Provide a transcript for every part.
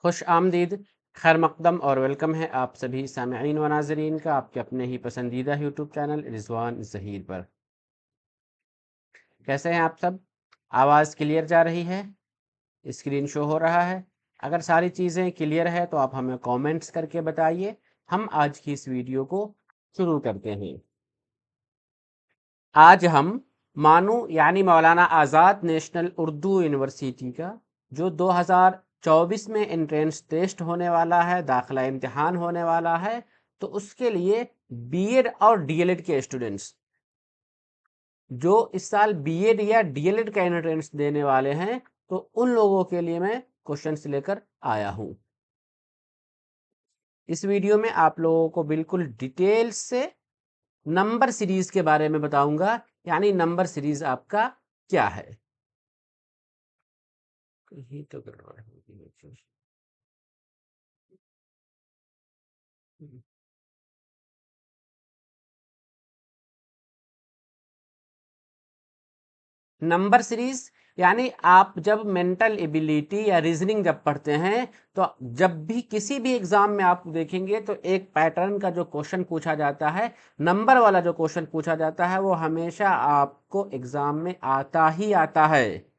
खुश आमदीद, खैर मकदम और वेलकम है आप सभी सामईन व नाज़रीन का आपके अपने ही पसंदीदा यूट्यूब चैनल रिजवान ज़हीर पर। कैसे हैं आप सब? आवाज़ क्लियर जा रही है? स्क्रीन शो हो रहा है? अगर सारी चीज़ें क्लियर है तो आप हमें कमेंट्स करके बताइए। हम आज की इस वीडियो को शुरू करते हैं। आज हम मानू यानी मौलाना आज़ाद नेशनल उर्दू यूनिवर्सिटी का जो 2024 में एंट्रेंस टेस्ट होने वाला है, दाखिला इम्तिहान होने वाला है, तो उसके लिए बीएड और डीएलएड के स्टूडेंट्स जो इस साल बीएड या डीएलएड का एंट्रेंस देने वाले हैं, तो उन लोगों के लिए मैं क्वेश्चंस लेकर आया हूं। इस वीडियो में आप लोगों को बिल्कुल डिटेल्स से नंबर सीरीज के बारे में बताऊंगा, यानी नंबर सीरीज आपका क्या है। कहीं तो गड़बड़ होगी। नंबर सीरीज यानी आप जब मेंटल एबिलिटी या रीजनिंग जब पढ़ते हैं, तो जब भी किसी भी एग्जाम में आप देखेंगे तो एक पैटर्न का जो क्वेश्चन पूछा जाता है, नंबर वाला जो क्वेश्चन पूछा जाता है, वो हमेशा आपको एग्जाम में आता ही आता है।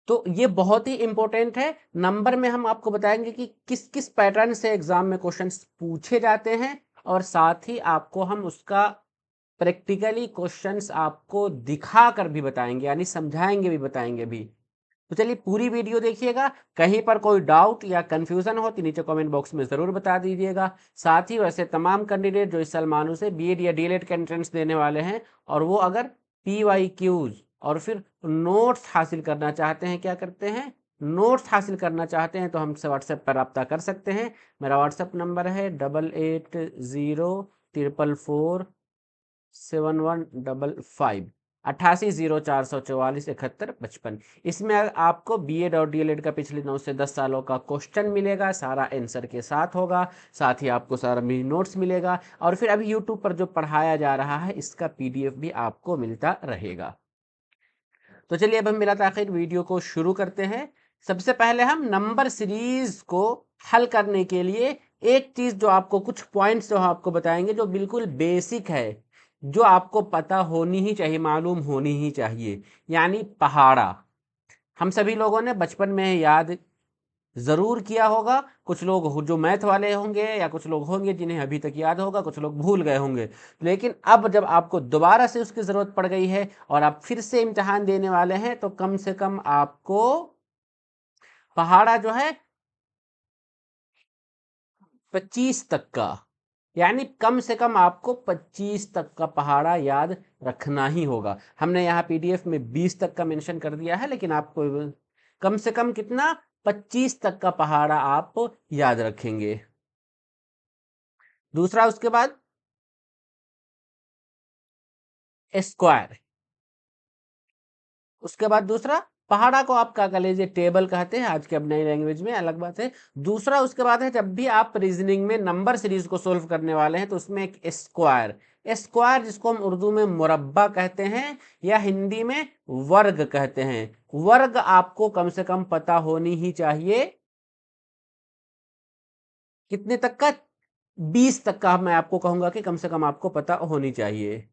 तो ये बहुत ही इंपॉर्टेंट है। नंबर में हम आपको बताएंगे कि किस किस पैटर्न से एग्जाम में क्वेश्चंस पूछे जाते हैं, और साथ ही आपको हम उसका प्रैक्टिकली क्वेश्चंस आपको दिखा कर भी बताएंगे, यानी समझाएंगे भी, बताएंगे भी। तो चलिए पूरी वीडियो देखिएगा। कहीं पर कोई डाउट या कंफ्यूजन हो तो नीचे कमेंट बॉक्स में जरूर बता दीजिएगा। साथ ही वैसे तमाम कैंडिडेट जो इस साल मानू से बीएड या डीएलएड का एंट्रेंस देने वाले हैं, और वो अगर PYQs और फिर नोट्स हासिल करना चाहते हैं, क्या करते हैं, नोट्स हासिल करना चाहते हैं, तो हमसे व्हाट्सएप पर रब्ता कर सकते हैं। मेरा व्हाट्सएप नंबर है 8804447115, 8804447155। इसमें आपको बीएड और डीएलएड का पिछले 9 से 10 सालों का क्वेश्चन मिलेगा, सारा आंसर के साथ होगा। साथ ही आपको सारा मिनी नोट्स मिलेगा, और फिर अभी यूट्यूब पर जो पढ़ाया जा रहा है, इसका पीडीएफ भी आपको मिलता रहेगा। तो चलिए अब हम बिला ताखिर वीडियो को शुरू करते हैं। सबसे पहले हम नंबर सीरीज को हल करने के लिए एक चीज जो आपको, कुछ पॉइंट्स जो आपको बताएंगे, जो बिल्कुल बेसिक है, जो आपको पता होनी ही चाहिए, मालूम होनी ही चाहिए, यानी पहाड़ा। हम सभी लोगों ने बचपन में याद जरूर किया होगा। कुछ लोग जो मैथ वाले होंगे, या कुछ लोग होंगे जिन्हें अभी तक याद होगा, कुछ लोग भूल गए होंगे। लेकिन अब जब आपको दोबारा से उसकी जरूरत पड़ गई है और आप फिर से इम्तिहान देने वाले हैं, तो कम से कम आपको पहाड़ा जो है 25 तक का, यानी कम से कम आपको 25 तक का पहाड़ा याद रखना ही होगा। हमने यहाँ पीडीएफ में 20 तक का मेंशन कर दिया है, लेकिन आपको कम से कम कितना, 25 तक का पहाड़ा आप याद रखेंगे। दूसरा, उसके बाद स्क्वायर। उसके बाद दूसरा, पहाड़ा को आप क्या कह लीजिए, टेबल कहते हैं आज के अब नई लैंग्वेज में, अलग बात है। दूसरा उसके बाद है, जब भी आप रीजनिंग में नंबर सीरीज को सोल्व करने वाले हैं, तो उसमें एक स्क्वायर, स्क्वायर जिसको हम उर्दू में मुरब्बा कहते हैं, या हिंदी में वर्ग कहते हैं, वर्ग आपको कम से कम पता होनी ही चाहिए। कितने तक का? 20 तक का मैं आपको कहूंगा कि कम से कम आपको पता होनी चाहिए।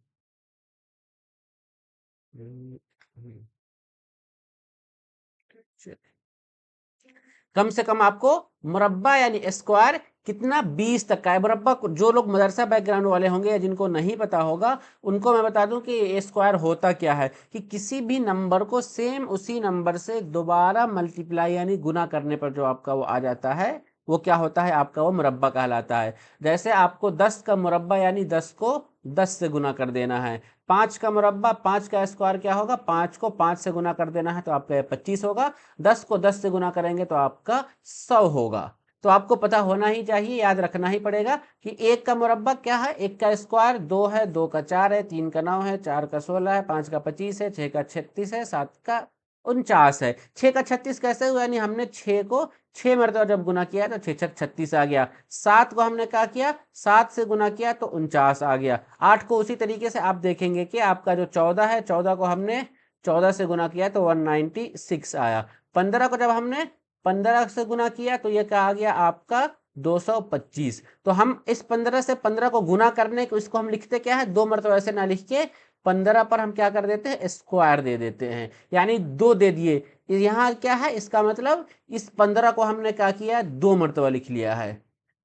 कम से कम आपको मुरब्बा यानी स्क्वायर कितना, 20 तक का है। मुरब्बा जो लोग मदरसा बैकग्राउंड वाले होंगे या जिनको नहीं पता होगा, उनको मैं बता दूं कि स्क्वायर होता क्या है, कि किसी भी नंबर को सेम उसी नंबर से दोबारा मल्टीप्लाई यानी गुना करने पर जो आपका वो आ जाता है, वो क्या होता है आपका, वो मुरब्बा कहलाता है। जैसे आपको 10 का मुरब्बा यानी 10 को 10 से गुना कर देना है। 5 का मुरब्बा, 5 का स्क्वायर क्या होगा, 5 को 5 से गुना कर देना है तो आपका 25 होगा। 10 को 10 से गुना करेंगे तो आपका 100 होगा। तो आपको पता होना ही चाहिए, याद रखना ही पड़ेगा कि 1 का मुरब्बा क्या है, 1 का स्क्वायर 2 है, 2 का 4 है, 3 का 9 है, 4 का 16 है, 5 का 25 है, 6 का 36 है, 7 का 49 है। 6 का 36 कैसे हुआ, यानी हमने 6 को 6 मरतबा जब गुना किया तो 6 छक 36 आ गया। 7 को हमने क्या किया, 7 से गुना किया तो 49 आ गया। 8 को उसी तरीके से आप देखेंगे कि आपका जो 14 है, 14 को हमने 14 से गुना किया तो 196 आया। 15 को जब हमने 15 से गुना किया तो ये क्या आ गया आपका 225। तो हम इस 15 से 15 को गुना करने को, इसको हम लिखते क्या है, 2 मरतबा ऐसे ना लिख के 15 पर हम क्या कर देते हैं, स्क्वायर दे देते हैं, यानी 2 दे दिए। यहाँ क्या है, इसका मतलब इस 15 को हमने क्या किया, 2 मरतबा लिख लिया है।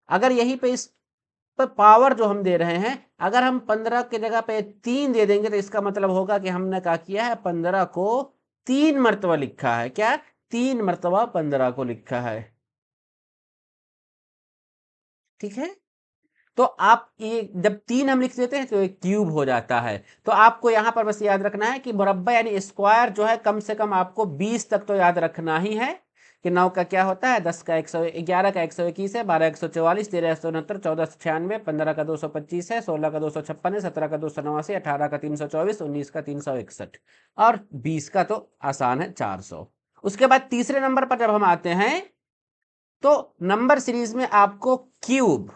अगर यहीं पे इस पर पावर जो हम दे रहे हैं, अगर हम 15 की जगह पे 3 दे देंगे तो इसका मतलब होगा कि हमने क्या किया है, 15 को 3 मरतबा लिखा है। क्या, 3 मरतबा 15 को लिखा है। ठीक है, तो आप ये जब 3 हम लिख देते हैं तो एक क्यूब हो जाता है। तो आपको यहां पर बस याद रखना है कि मुरब्बा यानी स्क्वायर जो है, कम से कम आपको 20 तक तो याद रखना ही है कि 9 का क्या होता है, 10 का 111 का 121 है, 12 144, 13 169, 14 96, 15 का 225 है, 16 का 256 है, 17 का 289, 18 का 324, 19 का 361 और 20 का तो आसान है 400। उसके बाद तीसरे नंबर पर जब हम आते हैं तो नंबर सीरीज में आपको क्यूब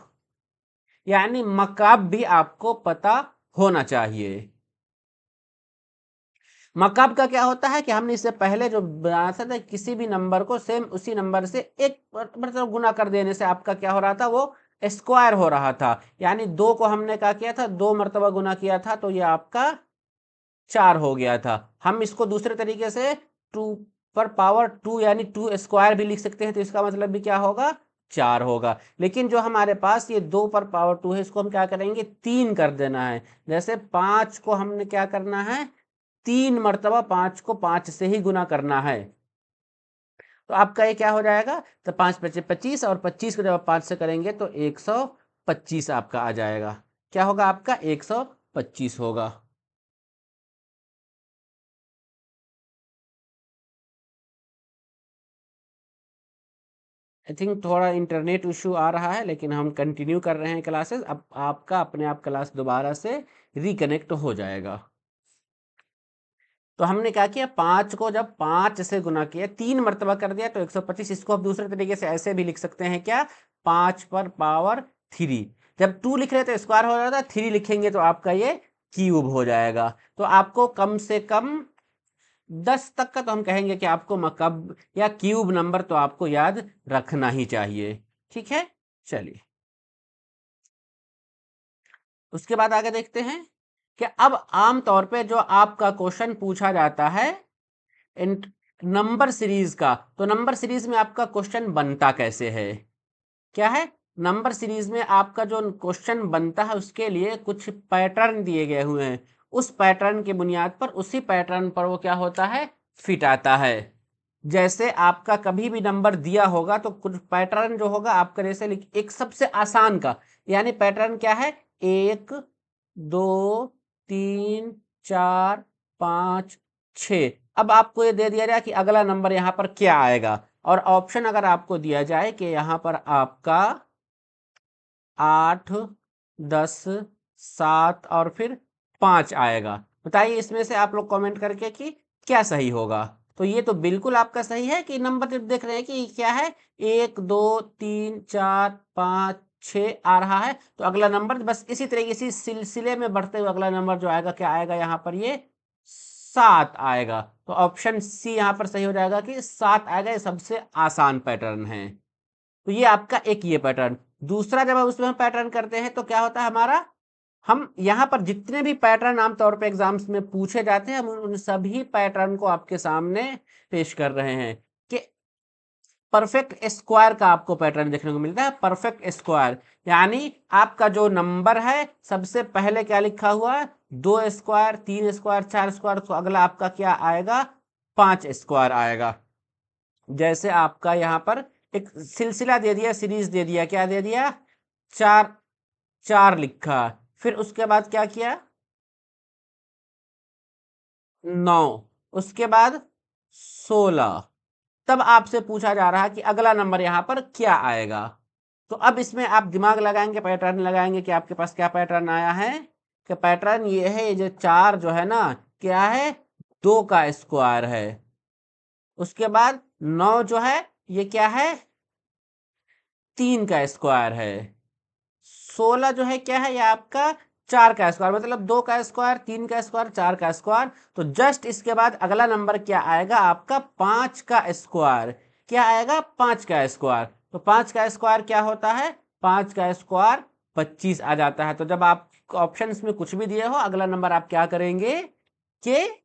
यानी मकाब भी आपको पता होना चाहिए। मकाब का क्या होता है कि हमने इससे पहले जो बनाया था, किसी भी नंबर को सेम उसी नंबर से एक मतलब गुना कर देने से आपका क्या हो रहा था, वो स्क्वायर हो रहा था। यानी 2 को हमने क्या किया था, 2 मरतबा गुना किया था तो ये आपका 4 हो गया था। हम इसको दूसरे तरीके से 2 पर पावर 2 यानी 2 स्क्वायर भी लिख सकते हैं, तो इसका मतलब भी क्या होगा, 4 होगा। लेकिन जो हमारे पास ये 2 पर पावर 2 है, इसको हम क्या करेंगे, 3 कर देना है। जैसे 5 को हमने क्या करना है, 3 मरतबा 5 को 5 से ही गुना करना है। तो आपका ये क्या हो जाएगा, तो 5 पचे 25 और 25 को जब आप 5 से करेंगे तो 125 आपका आ जाएगा। क्या होगा आपका, 125 होगा। आई थिंक थोड़ा इंटरनेट इशू आ रहा है, लेकिन हम कंटिन्यू कर रहे हैं क्लासेस। अब आपका अपने आप क्लास दोबारा से रिकनेक्ट हो जाएगा। तो हमने क्या किया, 5 को जब 5 से गुना किया, 3 मरतबा कर दिया तो 125। इसको आप दूसरे तरीके से ऐसे भी लिख सकते हैं, क्या, 5 पर पावर 3। जब 2 लिख रहे तो स्क्वायर हो जाता, 3 लिखेंगे तो आपका ये क्यूब हो जाएगा। तो आपको कम से कम 10 तक का तो हम कहेंगे कि आपको मकब या क्यूब नंबर तो आपको याद रखना ही चाहिए। ठीक है, चलिए उसके बाद आगे देखते हैं कि अब आम तौर पे जो आपका क्वेश्चन पूछा जाता है इन नंबर सीरीज का, तो नंबर सीरीज में आपका क्वेश्चन बनता कैसे है, क्या है, नंबर सीरीज में आपका जो क्वेश्चन बनता है उसके लिए कुछ पैटर्न दिए गए हुए हैं। उस पैटर्न की बुनियाद पर, उसी पैटर्न पर वो क्या होता है, फिट आता है। जैसे आपका कभी भी नंबर दिया होगा तो कुछ पैटर्न जो होगा आपका, जैसे एक सबसे आसान का, यानी पैटर्न क्या है, 1 2 3 4 5 6। अब आपको ये दे दिया जाए कि अगला नंबर यहाँ पर क्या आएगा, और ऑप्शन अगर आपको दिया जाए कि यहाँ पर आपका 8 10 7 और फिर 5 आएगा, बताइए इसमें से आप लोग कमेंट करके कि क्या सही होगा। तो ये तो बिल्कुल आपका सही है कि नंबर जब देख रहे हैं कि क्या है, 1 2 3 4 5 6 आ रहा है, तो अगला नंबर बस इसी तरीके इसी सिलसिले में बढ़ते हुए अगला नंबर जो आएगा, क्या आएगा यहाँ पर, ये 7 आएगा। तो ऑप्शन सी यहाँ पर सही हो जाएगा कि 7 आएगा। ये सबसे आसान पैटर्न है। तो ये आपका एक ये पैटर्न। दूसरा, जब हम उसमें पैटर्न करते हैं तो क्या होता है हमारा, हम यहाँ पर जितने भी पैटर्न आमतौर पे एग्जाम्स में पूछे जाते हैं, हम उन सभी पैटर्न को आपके सामने पेश कर रहे हैं कि परफेक्ट स्क्वायर का आपको पैटर्न देखने को मिलता है। परफेक्ट स्क्वायर यानी आपका जो नंबर है, सबसे पहले क्या लिखा हुआ है, 2 स्क्वायर 3 स्क्वायर 4 स्क्वायर, तो अगला आपका क्या आएगा, 5 स्क्वायर आएगा। जैसे आपका यहाँ पर एक सिलसिला दे दिया, सीरीज दे दिया, क्या दे दिया, चार, चार लिखा। फिर उसके बाद क्या किया, 9, उसके बाद 16। तब आपसे पूछा जा रहा है कि अगला नंबर यहां पर क्या आएगा। तो अब इसमें आप दिमाग लगाएंगे, पैटर्न लगाएंगे कि आपके पास क्या पैटर्न आया है, कि पैटर्न ये है, ये जो 4 जो है ना, क्या है, 2 का स्क्वायर है। उसके बाद 9 जो है, ये क्या है, 3 का स्क्वायर है। 16 जो है क्या है, ये आपका 4 का स्क्वायर, मतलब 2 का स्क्वायर, 3 का स्क्वायर, 4 का स्क्वायर। तो जस्ट इसके बाद अगला नंबर क्या आएगा आपका, 5 का स्क्वायर। क्या आएगा, 5 का स्क्वायर। तो 5 का स्क्वायर क्या होता है, 5 का स्क्वायर 25 आ जाता है। तो जब आप ऑप्शंस में कुछ भी दिए हो, अगला नंबर आप क्या करेंगे कि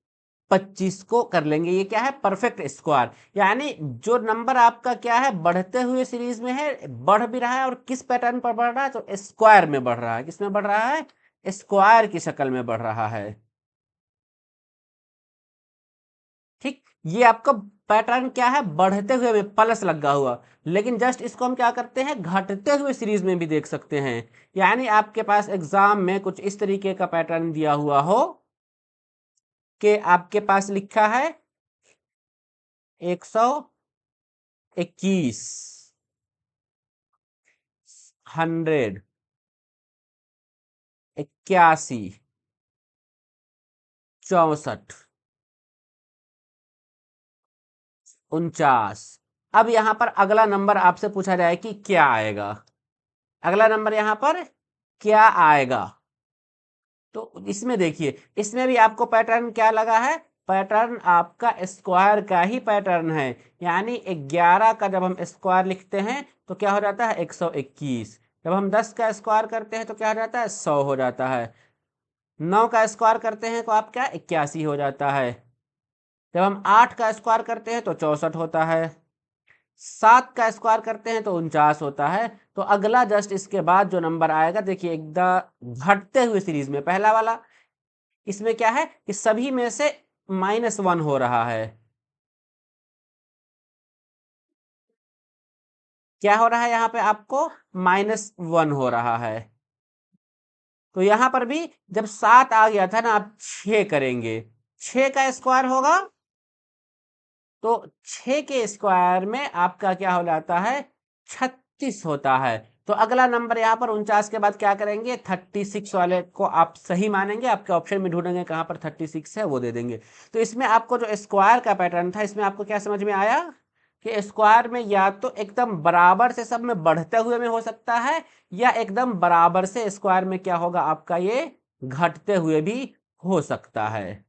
25 को कर लेंगे। ये क्या है, परफेक्ट स्क्वायर। यानी जो नंबर आपका क्या है, बढ़ते हुए सीरीज में है, बढ़ भी रहा है, और किस पैटर्न पर बढ़ रहा है, तो स्क्वायर में बढ़ रहा है। किस में बढ़ रहा है, स्क्वायर की शक्ल में बढ़ रहा है। ठीक, ये आपका पैटर्न क्या है, बढ़ते हुए में प्लस लगा हुआ। लेकिन जस्ट इसको हम क्या करते हैं, घटते हुए सीरीज में भी देख सकते हैं। यानी आपके पास एग्जाम में कुछ इस तरीके का पैटर्न दिया हुआ हो कि आपके पास लिखा है 121, 100, 81, 64, 49। अब यहां पर अगला नंबर आपसे पूछा जाए कि क्या आएगा, अगला नंबर यहां पर क्या आएगा। तो इसमें देखिए, इसमें भी आपको पैटर्न क्या लगा है, पैटर्न आपका स्क्वायर का ही पैटर्न है। यानी 11 का जब हम स्क्वायर लिखते हैं तो क्या हो जाता है, 121। जब हम 10 का स्क्वायर करते हैं तो क्या हो जाता है, 100 हो जाता है। 9 का स्क्वायर करते हैं तो आप क्या, 81 हो जाता है। जब हम 8 का स्क्वायर करते हैं तो 64 होता है। 7 का स्क्वायर करते हैं तो 49 होता है। तो अगला जस्ट इसके बाद जो नंबर आएगा, देखिए एकदम घटते हुए सीरीज में पहला वाला, इसमें क्या है कि सभी में से -1 हो रहा है। क्या हो रहा है यहाँ पे आपको, -1 हो रहा है। तो यहां पर भी जब 7 आ गया था ना, आप 6 करेंगे, 6 का स्क्वायर होगा, तो 6 के स्क्वायर में आपका क्या हो जाता है, 36 होता है। तो अगला नंबर यहाँ पर 49 के बाद क्या करेंगे, 36 वाले को आप सही मानेंगे, आपके ऑप्शन में ढूंढेंगे कहाँ पर 36 है, वो दे देंगे। तो इसमें आपको जो स्क्वायर का पैटर्न था, इसमें आपको क्या समझ में आया कि स्क्वायर में या तो एकदम बराबर से सब में बढ़ते हुए में हो सकता है, या एकदम बराबर से स्क्वायर में क्या होगा आपका, ये घटते हुए भी हो सकता है।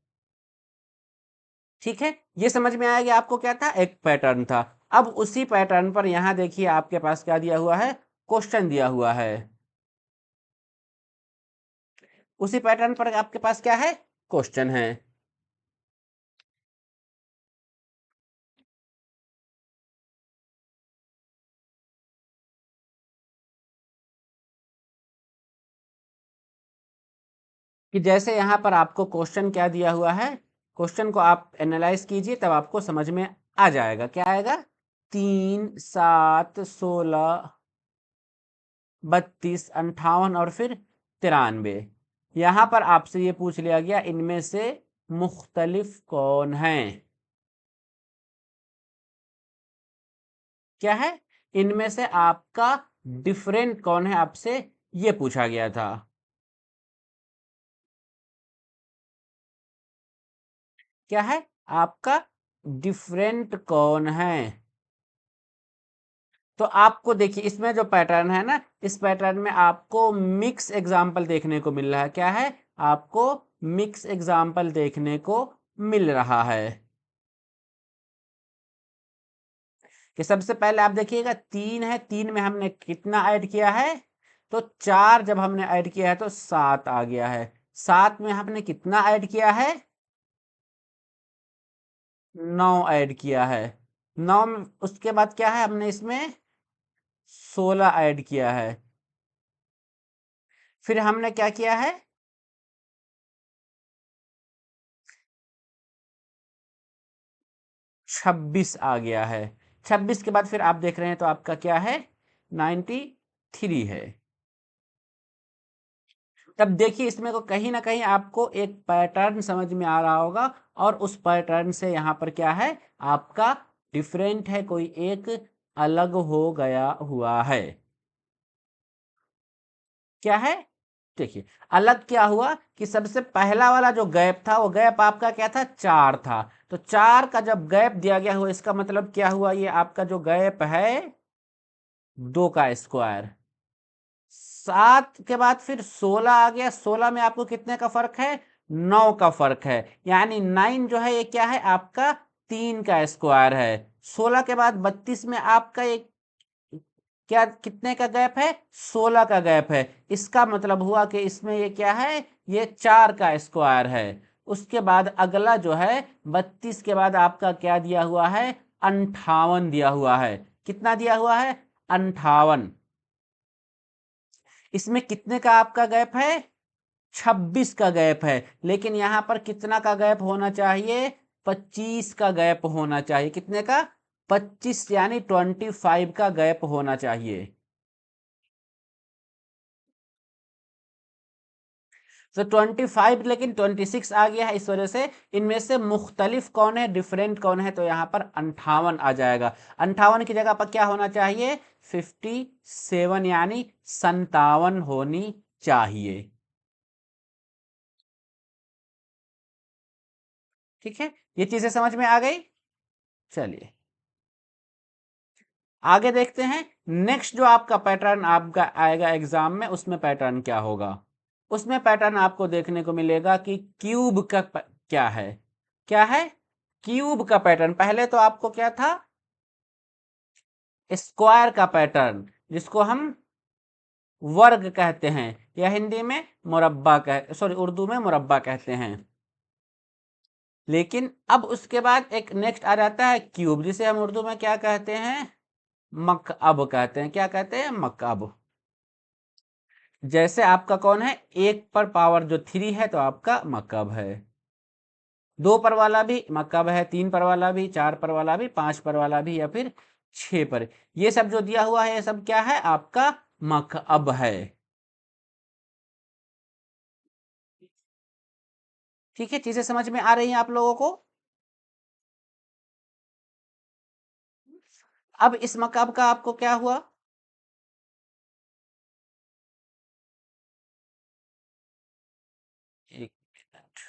ठीक है, ये समझ में आया कि आपको क्या था, एक पैटर्न था। अब उसी पैटर्न पर यहां देखिए आपके पास क्या दिया हुआ है, क्वेश्चन दिया हुआ है। उसी पैटर्न पर आपके पास क्या है, क्वेश्चन है। कि जैसे यहां पर आपको क्वेश्चन क्या दिया हुआ है, क्वेश्चन को आप एनालाइज कीजिए, तब आपको समझ में आ जाएगा। क्या आएगा, 3, 7, 16, 32, 58 और फिर 93। यहां पर आपसे ये पूछ लिया गया, इनमें से मुख्तलिफ कौन है। क्या है, इनमें से आपका डिफरेंट कौन है, आपसे ये पूछा गया था। क्या है, आपका डिफरेंट कौन है। तो आपको देखिए, इसमें जो पैटर्न है ना, इस पैटर्न में आपको मिक्स एग्जाम्पल देखने को मिल रहा है। क्या है, आपको मिक्स एग्जाम्पल देखने को मिल रहा है। कि सबसे पहले आप देखिएगा, 3 है, 3 में हमने कितना ऐड किया है, तो 4 जब हमने ऐड किया है तो 7 आ गया है। 7 में हमने कितना ऐड किया है, 9 ऐड किया है। 9 में उसके बाद क्या है, हमने इसमें 16 ऐड किया है। फिर हमने क्या किया है, 26 आ गया है। 26 के बाद फिर आप देख रहे हैं तो आपका क्या है 93 है। तब देखिए इसमें को कहीं ना कहीं आपको एक पैटर्न समझ में आ रहा होगा, और उस पैटर्न से यहाँ पर क्या है आपका डिफरेंट है, कोई एक अलग हो गया हुआ है। क्या है देखिए अलग क्या हुआ कि सबसे पहला वाला जो गैप था वो गैप आपका क्या था 4 था, तो 4 का जब गैप दिया गया हुआ इसका मतलब क्या हुआ, ये आपका जो गैप है 2 का स्क्वायर। 7 के बाद फिर 16 आ गया, 16 में आपको कितने का फर्क है 9 का फर्क है, यानी 9 जो है ये क्या है आपका 3 का स्क्वायर है। 16 के बाद 32 में आपका एक क्या कितने का गैप है 16 का गैप है, इसका मतलब हुआ कि इसमें ये क्या है ये 4 का स्क्वायर है। उसके बाद अगला जो है 32 के बाद आपका क्या दिया हुआ है 58 दिया हुआ है। कितना दिया हुआ है 58। इसमें कितने का आपका गैप है 26 का गैप है, लेकिन यहां पर कितना का गैप होना चाहिए 25 का गैप होना चाहिए। कितने का 25 यानी 25 का गैप होना चाहिए। तो 25 लेकिन 26 आ गया है, इस वजह से इनमें से मुख्तलिफ कौन है डिफरेंट कौन है, तो यहां पर 58 आ जाएगा। 58 की जगह पर क्या होना चाहिए 57 यानी 57 होनी चाहिए। ठीक है ये चीजें समझ में आ गई। चलिए आगे देखते हैं। नेक्स्ट जो आपका पैटर्न आपका आएगा एग्जाम में उसमें पैटर्न क्या होगा, उसमें पैटर्न आपको देखने को मिलेगा कि क्यूब का क्या है, क्या है क्यूब का पैटर्न। पहले तो आपको क्या था स्क्वायर का पैटर्न जिसको हम वर्ग कहते हैं, या हिंदी में मुरब्बा कह सॉरी उर्दू में मुरब्बा कहते हैं। लेकिन अब उसके बाद एक नेक्स्ट आ जाता है क्यूब, जिसे हम उर्दू में क्या कहते हैं मकअब कहते हैं। क्या कहते हैं मकअब। जैसे आपका कौन है एक पर पावर जो 3 है तो आपका मकअब है, 2 पर वाला भी मकअब है, 3 पर वाला भी, 4 पर वाला भी, 5 पर वाला भी, या फिर 6 पर। ये सब जो दिया हुआ है ये सब क्या है आपका मकअब है। ठीक है चीजें समझ में आ रही हैं आप लोगों को। अब इस मकअब का आपको क्या हुआ एक मिनट।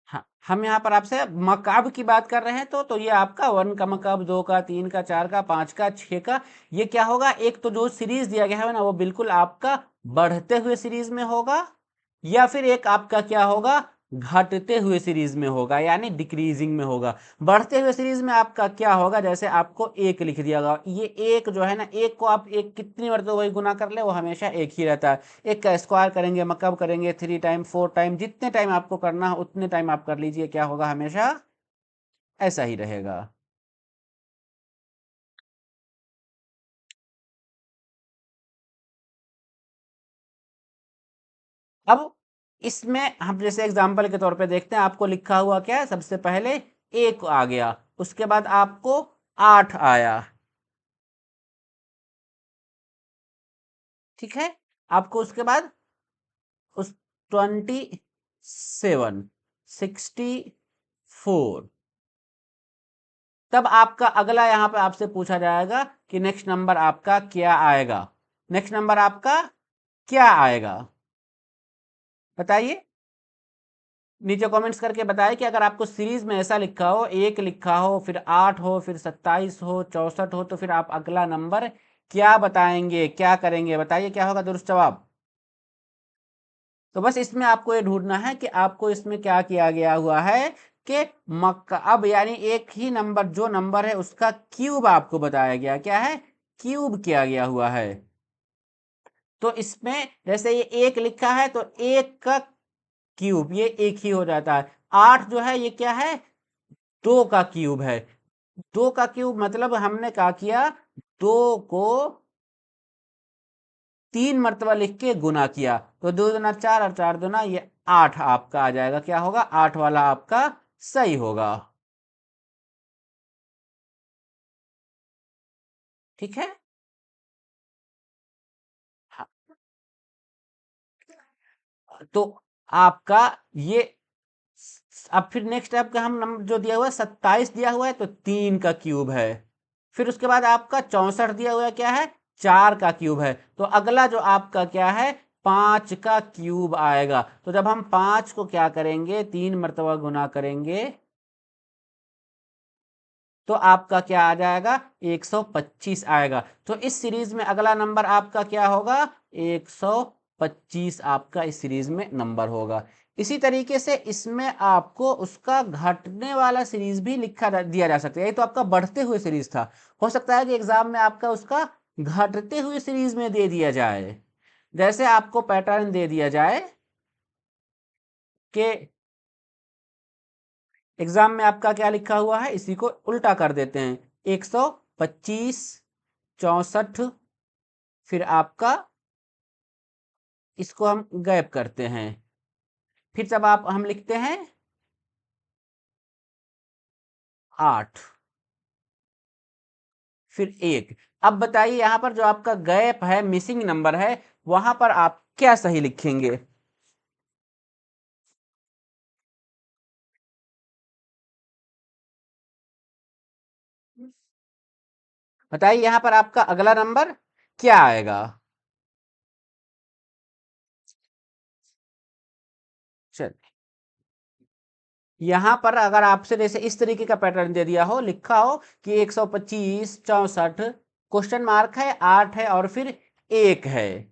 हाँ हम यहाँ पर आपसे मकाब की बात कर रहे हैं, तो ये आपका 1 का मकाब, 2 का, 3 का, 4 का, 5 का, 6 का। ये क्या होगा एक तो जो सीरीज दिया गया है ना वो बिल्कुल आपका बढ़ते हुए सीरीज में होगा, या फिर एक आपका क्या होगा घटते हुए सीरीज में होगा यानी डिक्रीजिंग में होगा। बढ़ते हुए सीरीज में आपका क्या होगा जैसे आपको एक लिख दिया होगा, ये एक जो है ना एक को आप एक कितनी मरतबा वही गुना कर ले वो हमेशा एक ही रहता है। एक का स्क्वायर करेंगे मकब करेंगे 3 टाइम 4 टाइम, जितने टाइम आपको करना है उतने टाइम आप कर लीजिए, क्या होगा हमेशा ऐसा ही रहेगा। अब इसमें हम जैसे एग्जांपल के तौर पे देखते हैं, आपको लिखा हुआ क्या है सबसे पहले एक आ गया, उसके बाद आपको 8 आया। ठीक है आपको उसके बाद उस 27 64, तब आपका अगला यहां पे आपसे पूछा जाएगा कि नेक्स्ट नंबर आपका क्या आएगा। नेक्स्ट नंबर आपका क्या आएगा बताइए, नीचे कमेंट्स करके बताइए कि अगर आपको सीरीज में ऐसा लिखा हो एक लिखा हो फिर 8 हो फिर 27 हो 64 हो तो फिर आप अगला नंबर क्या बताएंगे क्या करेंगे, बताइए क्या होगा दुरुस्त जवाब। तो बस इसमें आपको ये ढूंढना है कि आपको इसमें क्या किया गया हुआ है कि मकअब यानी एक ही नंबर जो नंबर है उसका क्यूब आपको बताया गया, क्या है क्यूब किया गया हुआ है। तो इसमें जैसे ये एक लिखा है तो एक का क्यूब ये एक ही हो जाता है। 8 जो है ये क्या है 2 का क्यूब है, 2 का क्यूब मतलब हमने क्या किया 2 को 3 मरतबा लिख के गुना किया तो 2 दूना 4 और 4 दूना ये 8 आपका आ जाएगा। क्या होगा? 8 वाला आपका सही होगा। ठीक है। हाँ, तो आपका ये अब फिर नेक्स्ट आपका हम नंबर जो दिया हुआ है 27 दिया हुआ है तो 3 का क्यूब है। फिर उसके बाद आपका 64 दिया हुआ है, क्या है? 4 का क्यूब है। तो अगला जो आपका क्या है? 5 का क्यूब आएगा। तो जब हम 5 को क्या करेंगे? 3 मरतबा गुना करेंगे तो आपका क्या आ जाएगा? 125 आएगा। तो इस सीरीज में अगला नंबर आपका क्या होगा? 125 आपका इस सीरीज में नंबर होगा। इसी तरीके से इसमें आपको उसका घटने वाला सीरीज भी लिखा दिया जा सकता है। ये तो आपका बढ़ते हुए सीरीज था, हो सकता है कि एग्जाम में आपका उसका घटते हुए सीरीज में दे दिया जाए। जैसे आपको पैटर्न दे दिया जाए कि एग्जाम में आपका क्या लिखा हुआ है, इसी को उल्टा कर देते हैं। 125, 64, फिर आपका इसको हम गैप करते हैं। फिर जब हम लिखते हैं 8, फिर 1। अब बताइए यहां पर जो आपका गैप है, मिसिंग नंबर है, वहां पर आप क्या सही लिखेंगे? बताइए यहां पर आपका अगला नंबर क्या आएगा? चल, यहां पर अगर आपसे जैसे इस तरीके का पैटर्न दे दिया हो, लिखा हो कि 125, 64, क्वेश्चन मार्क है, 8 है और फिर 1 है।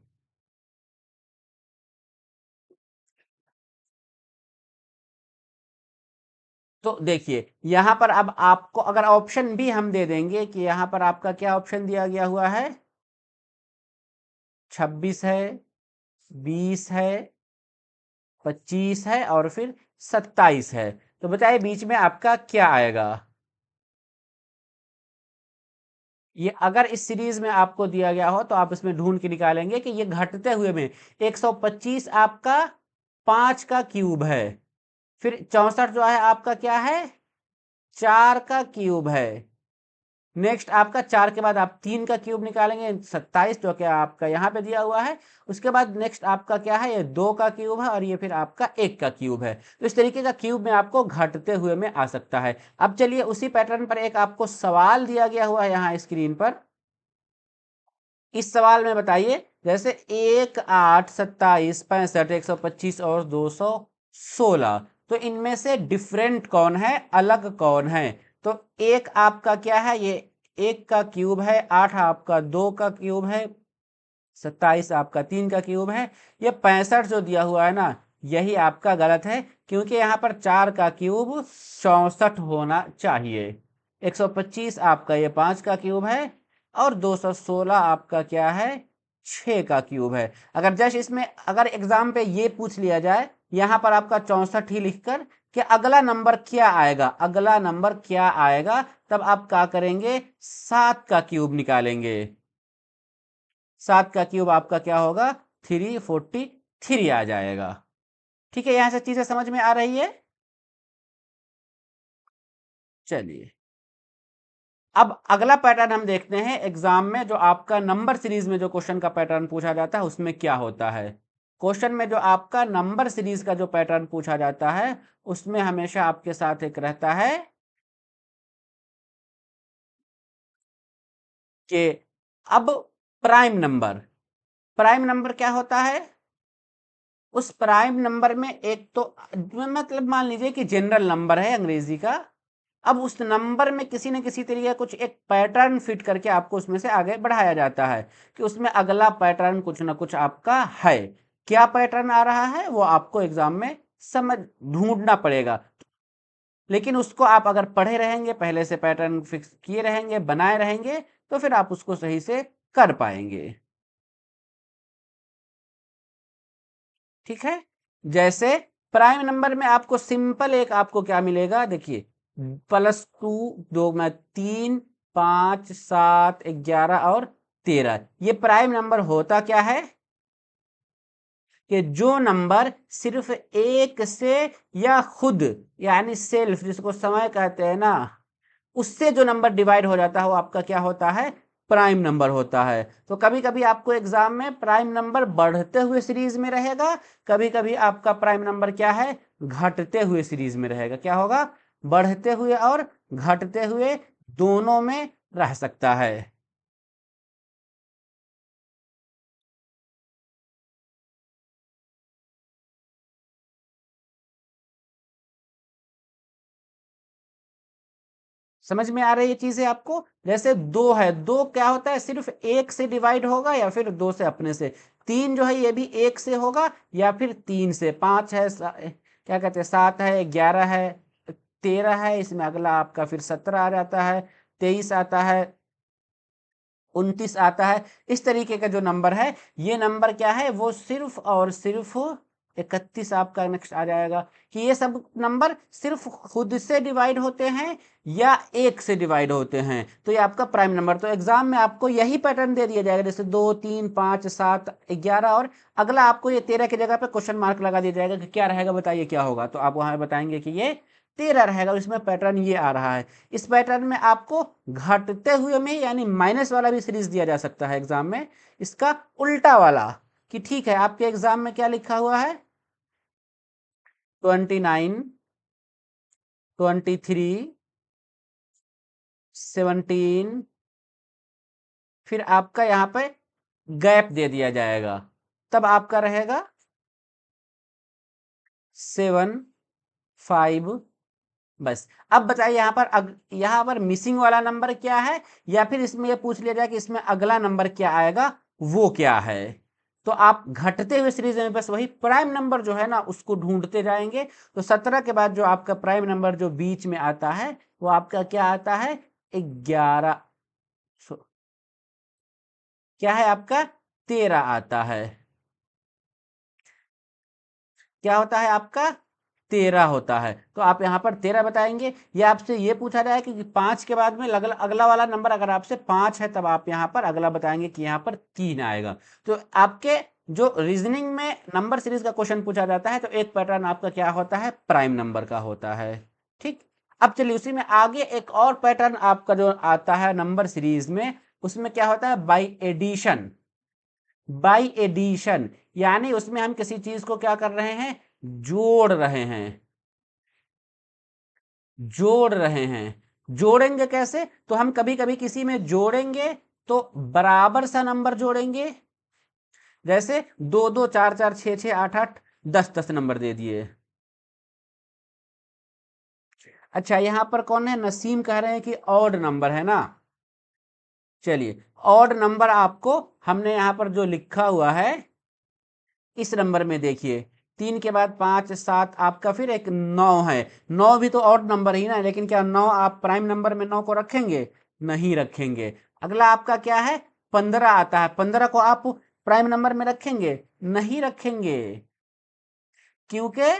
तो देखिए यहां पर अब आपको अगर ऑप्शन भी हम दे देंगे कि यहां पर आपका क्या ऑप्शन दिया गया हुआ है? 26 है, 20 है, 25 है और फिर 27 है। तो बताइए बीच में आपका क्या आएगा? ये अगर इस सीरीज में आपको दिया गया हो तो आप इसमें ढूंढ के निकालेंगे कि ये घटते हुए में 125 आपका 5 का क्यूब है। फिर 64 जो है आपका क्या है? 4 का क्यूब है। नेक्स्ट आपका 4 के बाद आप 3 का क्यूब निकालेंगे, 27 जो कि आपका यहाँ पे दिया हुआ है। उसके बाद नेक्स्ट आपका क्या है? ये 2 का क्यूब है और ये फिर आपका 1 का क्यूब है। तो इस तरीके का क्यूब में आपको घटते हुए में आ सकता है। अब चलिए उसी पैटर्न पर एक आपको सवाल दिया गया हुआ है यहाँ स्क्रीन पर। इस सवाल में बताइए जैसे 1, 8, 27, 65, 125 और 216, तो इनमें से डिफरेंट कौन है, अलग कौन है? तो एक आपका क्या है? ये 1 का क्यूब है, 8 आपका 2 का क्यूब है, 27 आपका 3 का क्यूब है। ये 65 जो दिया हुआ है ना, यही आपका गलत है, क्योंकि यहाँ पर 4 का क्यूब 64 होना चाहिए। 125 आपका ये 5 का क्यूब है और 216 आपका क्या है? 6 का क्यूब है। अगर जस्ट इसमें अगर एग्जाम पे ये पूछ लिया जाए यहाँ पर आपका 64 ही लिखकर कि अगला नंबर क्या आएगा, अगला नंबर क्या आएगा, तब आप क्या करेंगे? 7 का क्यूब निकालेंगे। 7 का क्यूब आपका क्या होगा? 343 आ जाएगा। ठीक है, यहां से चीजें समझ में आ रही है? चलिए अब अगला पैटर्न हम देखते हैं। एग्जाम में जो आपका नंबर सीरीज में जो क्वेश्चन का पैटर्न पूछा जाता है उसमें क्या होता है। क्वेश्चन में जो आपका नंबर सीरीज का जो पैटर्न पूछा जाता है उसमें हमेशा आपके साथ एक रहता है कि अब प्राइम नंबर क्या होता है? उस प्राइम नंबर में एक तो मतलब मान लीजिए कि जनरल नंबर है अंग्रेजी का। अब उस नंबर में किसी न किसी तरीके का कुछ एक पैटर्न फिट करके आपको उसमें से आगे बढ़ाया जाता है कि उसमें अगला पैटर्न कुछ ना कुछ आपका है। क्या पैटर्न आ रहा है वो आपको एग्जाम में समझ ढूंढना पड़ेगा। लेकिन उसको आप अगर पढ़े रहेंगे, पहले से पैटर्न फिक्स किए रहेंगे, बनाए रहेंगे, तो फिर आप उसको सही से कर पाएंगे। ठीक है। जैसे प्राइम नंबर में आपको सिंपल एक आपको क्या मिलेगा, देखिए +2, 2 में 3, 5, 7, 11 और 13। ये प्राइम नंबर होता क्या है कि जो नंबर सिर्फ एक से या खुद यानी सेल्फ जिसको समय कहते हैं ना, उससे जो नंबर डिवाइड हो जाता है वो आपका क्या होता है, प्राइम नंबर होता है। तो कभी कभी आपको एग्जाम में प्राइम नंबर बढ़ते हुए सीरीज में रहेगा, कभी कभी आपका प्राइम नंबर क्या है, घटते हुए सीरीज में रहेगा। क्या होगा, बढ़ते हुए और घटते हुए दोनों में रह सकता है। समझ में आ रही है चीजें आपको? जैसे दो है, दो क्या होता है, सिर्फ एक से डिवाइड होगा या फिर दो से अपने से। तीन जो है ये भी एक से होगा या फिर तीन से। पांच है क्या कहते हैं, सात है, 11 है, 13 है, इसमें अगला आपका फिर 17 आ जाता है, 23 आता है, 29 आता है। इस तरीके का जो नंबर है, ये नंबर क्या है, वो सिर्फ और सिर्फ 31 आपका नेक्स्ट आ जाएगा। कि ये सब नंबर सिर्फ खुद से डिवाइड होते हैं या एक से डिवाइड होते हैं, तो ये आपका प्राइम नंबर। तो एग्जाम में आपको यही पैटर्न दे दिया जाएगा, जैसे 2 3 5 7 11, और अगला आपको ये 13 की जगह पे क्वेश्चन मार्क लगा दिया जाएगा कि क्या रहेगा, बताइए क्या होगा। तो आप वहां बताएंगे कि ये 13 रहेगा, और इसमें पैटर्न ये आ रहा है। इस पैटर्न में आपको घटते हुए में यानी माइनस वाला भी सीरीज दिया जा सकता है एग्जाम में, इसका उल्टा वाला। कि ठीक है, आपके एग्जाम में क्या लिखा हुआ है, 29, 23, 17, फिर आपका यहां पे गैप दे दिया जाएगा, तब आपका रहेगा 7 5। बस अब बताइए यहां पर मिसिंग वाला नंबर क्या है, या फिर इसमें ये पूछ लिया जाए कि इसमें अगला नंबर क्या आएगा, वो क्या है। तो आप घटते हुए सीरीज में बस वही प्राइम नंबर जो है ना उसको ढूंढते जाएंगे। तो 17 के बाद जो आपका प्राइम नंबर जो बीच में आता है वो आपका क्या आता है, 11। क्या है आपका, 13 आता है। क्या होता है आपका, 13 होता है। तो आप यहाँ पर 13 बताएंगे। या आपसे ये पूछा जाए कि 5 के बाद में अगला वाला नंबर अगर आपसे 5 है, तब आप यहाँ पर अगला बताएंगे कि यहाँ पर 3 आएगा। तो आपके जो रीजनिंग में नंबर सीरीज का क्वेश्चन पूछा जाता है, तो एक पैटर्न आपका क्या होता है, प्राइम नंबर का होता है। ठीक। अब चलिए उसी में आगे एक और पैटर्न आपका जो आता है नंबर सीरीज में, उसमें क्या होता है, बाई एडिशन। बाई एडिशन यानी उसमें हम किसी चीज को क्या कर रहे हैं, जोड़ रहे हैं। जोड़ रहे हैं। जोड़ेंगे कैसे, तो हम कभी कभी किसी में जोड़ेंगे तो बराबर सा नंबर जोड़ेंगे, जैसे 2 2 4 4 6 6 8 8 10 10 नंबर दे दिए। अच्छा, यहां पर कौन है, नसीम कह रहे हैं कि ऑड नंबर है ना। चलिए, ऑड नंबर आपको हमने यहां पर जो लिखा हुआ है इस नंबर में देखिए, 3 के बाद 5 7 आपका फिर एक 9 है। 9 भी तो ऑड नंबर ही ना, लेकिन क्या 9 आप प्राइम नंबर में 9 को रखेंगे, नहीं रखेंगे। अगला आपका क्या है, 15 आता है। 15 को आप प्राइम नंबर में रखेंगे, नहीं रखेंगे, क्योंकि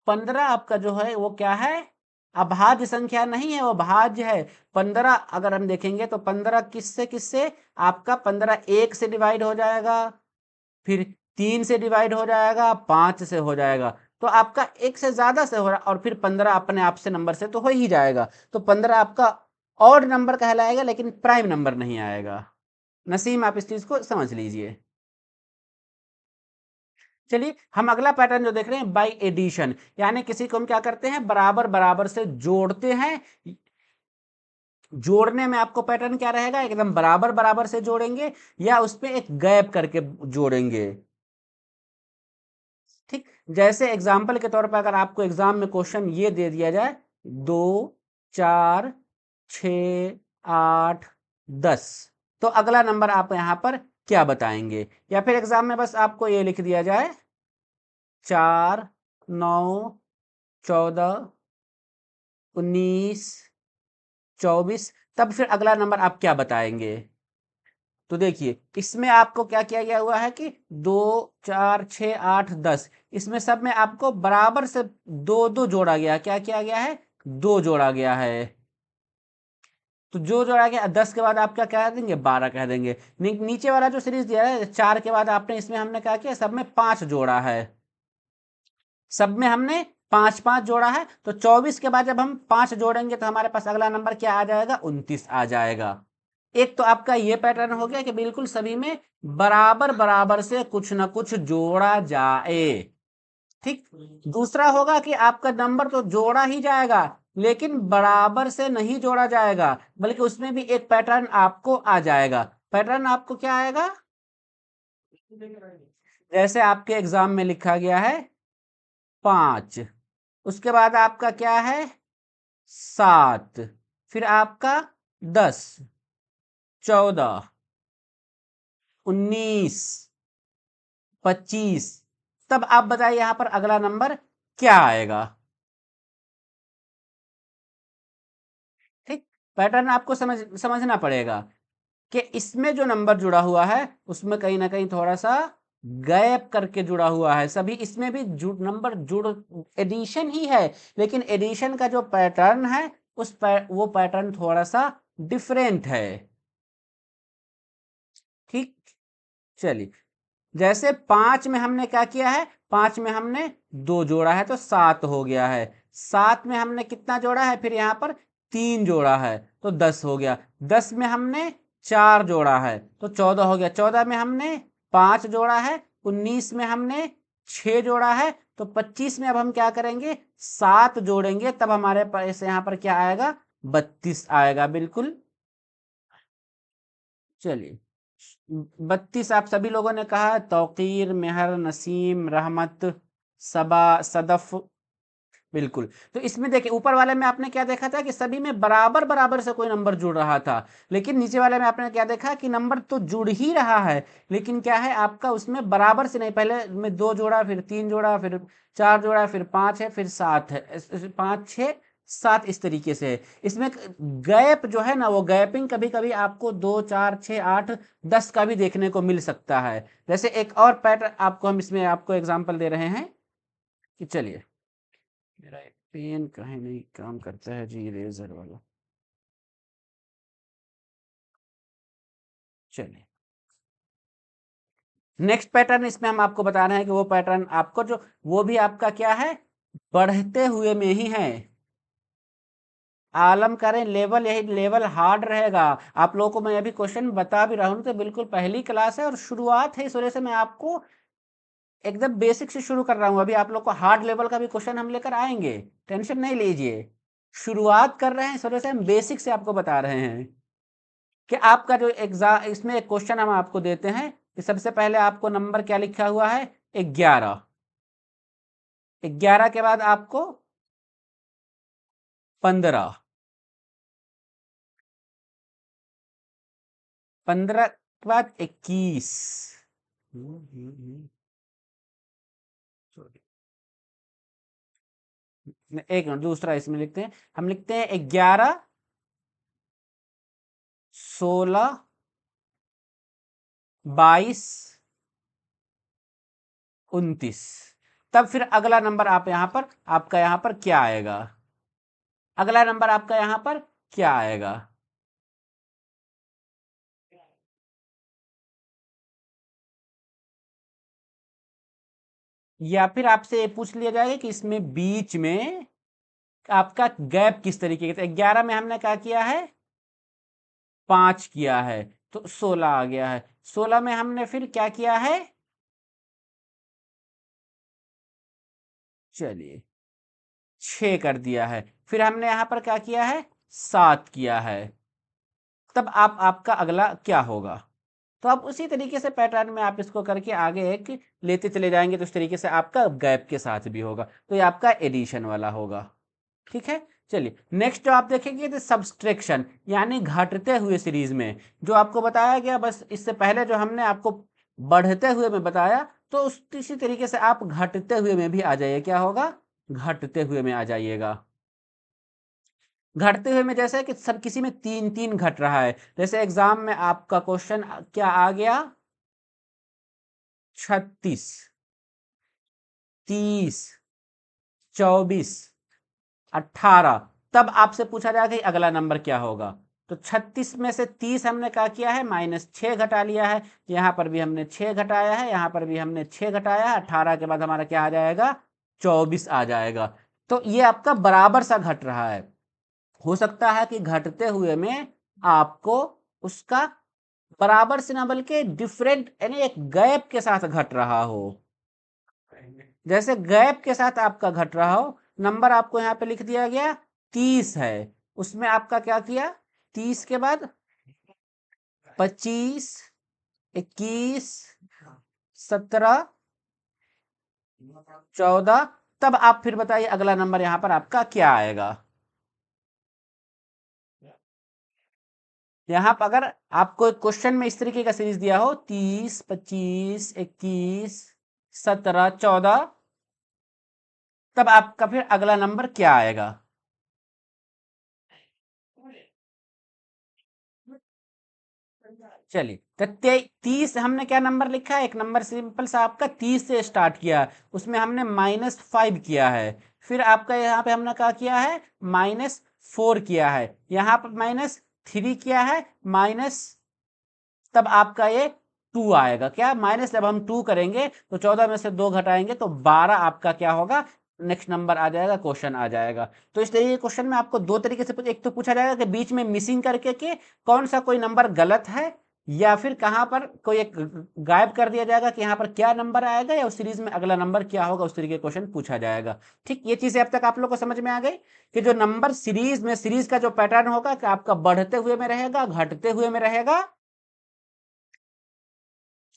15 आपका जो है वो क्या है, अभाज्य संख्या नहीं है, वो भाज्य है। 15 अगर हम देखेंगे तो 15 किससे आपका 15 एक से डिवाइड हो जाएगा, फिर 3 से डिवाइड हो जाएगा, 5 से हो जाएगा। तो आपका एक से ज्यादा से हो रहा, और फिर 15 अपने आप से नंबर से तो हो ही जाएगा। तो 15 आपका ऑड नंबर कहलाएगा, लेकिन प्राइम नंबर नहीं आएगा। नसीम, आप इस चीज को समझ लीजिए। चलिए, हम अगला पैटर्न जो देख रहे हैं, बाई एडिशन, यानी किसी को हम क्या करते हैं, बराबर बराबर से जोड़ते हैं। जोड़ने में आपको पैटर्न क्या रहेगा, एकदम बराबर बराबर से जोड़ेंगे, या उस पर एक गैप करके जोड़ेंगे। ठीक। जैसे एग्जाम्पल के तौर पर अगर आपको एग्जाम में क्वेश्चन ये दे दिया जाए, 2 4 6 8 10, तो अगला नंबर आप यहां पर क्या बताएंगे। या फिर एग्जाम में बस आपको ये लिख दिया जाए 4 9 14 19 24, तब फिर अगला नंबर आप क्या बताएंगे। तो देखिए, इसमें आपको क्या किया गया हुआ है कि 2 4 6 8 10, इसमें सब में आपको बराबर से दो दो जोड़ा गया। क्या किया गया है, दो जोड़ा गया है। तो जो जोड़ा गया 10 के बाद आप क्या कह देंगे, 12 कह देंगे। नीचे वाला जो सीरीज दिया है 4 के बाद आपने इसमें हमने क्या किया, सब में 5 जोड़ा है, सब में हमने 5 5 जोड़ा है। तो 24 के बाद जब हम 5 जोड़ेंगे तो हमारे पास अगला नंबर क्या आ जाएगा, 29 आ जाएगा। एक तो आपका ये पैटर्न हो गया कि बिल्कुल सभी में बराबर बराबर से कुछ ना कुछ जोड़ा जाए। ठीक। दूसरा होगा कि आपका नंबर तो जोड़ा ही जाएगा लेकिन बराबर से नहीं जोड़ा जाएगा, बल्कि उसमें भी एक पैटर्न आपको आ जाएगा। पैटर्न आपको क्या आएगा, जैसे आपके एग्जाम में लिखा गया है 5, उसके बाद आपका क्या है 7, फिर आपका 10, 14, 19, 25। तब आप बताइए यहां पर अगला नंबर क्या आएगा। ठीक। पैटर्न आपको समझना पड़ेगा कि इसमें जो नंबर जुड़ा हुआ है उसमें कहीं ना कहीं थोड़ा सा गैप करके जुड़ा हुआ है। सभी इसमें भी नंबर जुड़ एडिशन ही है, लेकिन एडिशन का जो पैटर्न है वो पैटर्न थोड़ा सा डिफरेंट है। ठीक। चलिए, जैसे 5 में हमने क्या किया है, 5 में हमने 2 जोड़ा है तो 7 हो गया है। 7 में हमने कितना जोड़ा है, फिर यहां पर 3 जोड़ा है तो 10 हो गया। 10 में हमने 4 जोड़ा है तो 14 हो गया। 14 में हमने 5 जोड़ा है। 19 में हमने 6 जोड़ा है तो 25 में अब हम क्या करेंगे, 7 जोड़ेंगे, तब हमारे पास यहां पर क्या आएगा, 32 आएगा। बिल्कुल। चलिए, 32 आप सभी लोगों ने कहा, तौकीर, मेहर, नसीम, रहमत, सबा, सदफ। बिल्कुल। तो इसमें देखिए ऊपर वाले में आपने क्या देखा था कि सभी में बराबर बराबर से कोई नंबर जुड़ रहा था, लेकिन नीचे वाले में आपने क्या देखा कि नंबर तो जुड़ ही रहा है, लेकिन क्या है आपका उसमें बराबर से नहीं, पहले में 2 जोड़ा, फिर 3 जोड़ा, फिर 4 जोड़ा, फिर 5 है, फिर 7 है, 5 6 7 इस तरीके से है। इसमें गैप जो है ना, वो गैपिंग कभी कभी आपको 2 4 6 8 10 का भी देखने को मिल सकता है। जैसे एक और पैटर्न आपको हम इसमें आपको एग्जांपल दे रहे हैं कि चलिए, मेरा एक पेन कहीं नहीं काम करता है जी, इरेजर वाला। चलिए, नेक्स्ट पैटर्न इसमें हम आपको बता रहे हैं कि वो पैटर्न आपको जो, वो भी आपका क्या है, बढ़ते हुए में ही है। आलम करें लेवल, यही लेवल हार्ड रहेगा। आप लोगों को मैं अभी क्वेश्चन बता भी रहा हूं तो बिल्कुल पहली क्लास है और शुरुआत है, इस वजह से मैं आपको एकदम बेसिक से शुरू कर रहा हूं। अभी आप लोग को हार्ड लेवल का भी क्वेश्चन हम लेकर आएंगे, टेंशन नहीं लीजिए। शुरुआत कर रहे हैं इस वजह से हम बेसिक से आपको बता रहे हैं कि आपका जो एग्जाम, इसमें एक क्वेश्चन हम आपको देते हैं कि सबसे पहले आपको नंबर क्या लिखा हुआ है, 11। 11 के बाद आपको 15, 15 के बाद 21। एक मिनट, दूसरा इसमें लिखते हैं, हम लिखते हैं 11, 16, 22, 29। तब फिर अगला नंबर आप यहां पर, आपका यहां पर क्या आएगा, अगला नंबर आपका यहां पर क्या आएगा। या फिर आपसे ये पूछ लिया जाएगा कि इसमें बीच में आपका गैप किस तरीके का। 11 में हमने क्या किया है, 5 किया है तो 16 आ गया है। 16 में हमने फिर क्या किया है, चलिए 6 कर दिया है। फिर हमने यहां पर क्या किया है, 7 किया है। तब आप, आपका अगला क्या होगा। तो आप उसी तरीके से पैटर्न में आप इसको करके आगे एक लेते चले जाएंगे, तो इस तरीके से आपका गैप के साथ भी होगा, तो ये आपका एडिशन वाला होगा। ठीक है। चलिए, नेक्स्ट जो आप देखेंगे तो सब्सट्रैक्शन, यानी घटते हुए सीरीज में जो आपको बताया गया, बस इससे पहले जो हमने आपको बढ़ते हुए में बताया, तो उस इसी तरीके से आप घटते हुए में भी आ जाइए। क्या होगा, घटते हुए में आ जाइएगा। घटते हुए में जैसे कि सब किसी में 3 3 घट रहा है। जैसे एग्जाम में आपका क्वेश्चन क्या आ गया, 36, 30, 24, 18। तब आपसे पूछा जाएगा कि अगला नंबर क्या होगा। तो 36 में से 30 हमने क्या किया है, -6 घटा लिया है। यहाँ पर भी हमने 6 घटाया है, यहाँ पर भी हमने 6 घटाया है। 18 के बाद हमारा क्या आ जाएगा, 24 आ जाएगा। तो ये आपका बराबर सा घट रहा है। हो सकता है कि घटते हुए में आपको उसका बराबर से ना बल्कि डिफरेंट यानी एक गैप के साथ घट रहा हो। जैसे गैप के साथ आपका घट रहा हो, नंबर आपको यहाँ पे लिख दिया गया 30 है, उसमें आपका क्या किया, 30 के बाद 25, 21, 17, 14, तब आप फिर बताइए अगला नंबर यहाँ पर आपका क्या आएगा। यहाँ पर अगर आपको एक क्वेश्चन में इस तरीके का सीरीज दिया हो 30, 25, 21, 17, 14, तब आपका फिर अगला नंबर क्या आएगा। चलिए, तो 30 हमने क्या नंबर लिखा है, एक नंबर सिंपल सा आपका 30 से स्टार्ट किया, उसमें हमने -5 किया है। फिर आपका यहाँ पे हमने क्या किया है, -4 किया है, यहाँ पर -3 किया है, माइनस, तब आपका ये 2 आएगा। क्या माइनस, जब हम 2 करेंगे तो 14 में से 2 घटाएंगे तो 12 आपका क्या होगा, नेक्स्ट नंबर आ जाएगा, क्वेश्चन आ जाएगा। तो इस तरीके के क्वेश्चन में आपको दो तरीके से एक तो पूछा जाएगा कि बीच में मिसिंग करके कि कौन सा कोई नंबर गलत है, या फिर कहां पर कोई एक गायब कर दिया जाएगा कि यहाँ पर क्या नंबर आएगा, या उस सीरीज में अगला नंबर क्या होगा, उस तरीके का क्वेश्चन पूछा जाएगा। ठीक, ये चीजें अब तक आप लोग को समझ में आ गई कि जो नंबर सीरीज में, सीरीज का जो पैटर्न होगा कि आपका बढ़ते हुए में रहेगा, घटते हुए में रहेगा,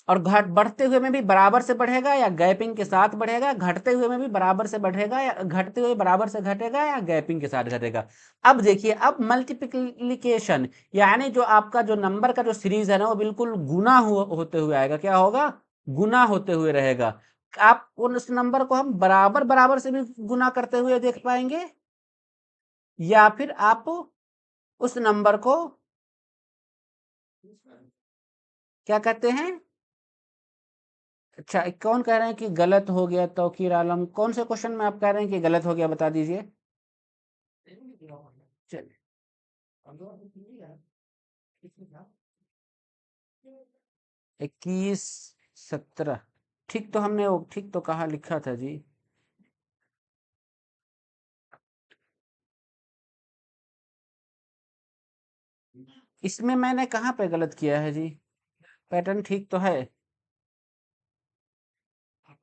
और घट बढ़ते हुए में भी बराबर से बढ़ेगा या गैपिंग के साथ बढ़ेगा, घटते हुए में भी बराबर से बढ़ेगा या घटते हुए बराबर से घटेगा या गैपिंग के साथ घटेगा। अब देखिए, अब मल्टीप्लिकेशन यानी जो आपका जो नंबर का जो सीरीज है ना, वो बिल्कुल गुना होते हुए आएगा। क्या होगा, गुना होते हुए रहेगा। आप उस नंबर को हम बराबर बराबर से भी गुना करते हुए देख पाएंगे, या फिर आप उस नंबर को क्या कहते हैं, अच्छा, कौन कह रहे हैं कि गलत हो गया, तौकीर आलम कौन से क्वेश्चन में आप कह रहे हैं कि गलत हो गया, बता दीजिए। चलिए, 21, 17, ठीक तो हमने वो ठीक तो कहा लिखा था जी। इसमें मैंने कहाँ पे गलत किया है जी, पैटर्न ठीक तो है।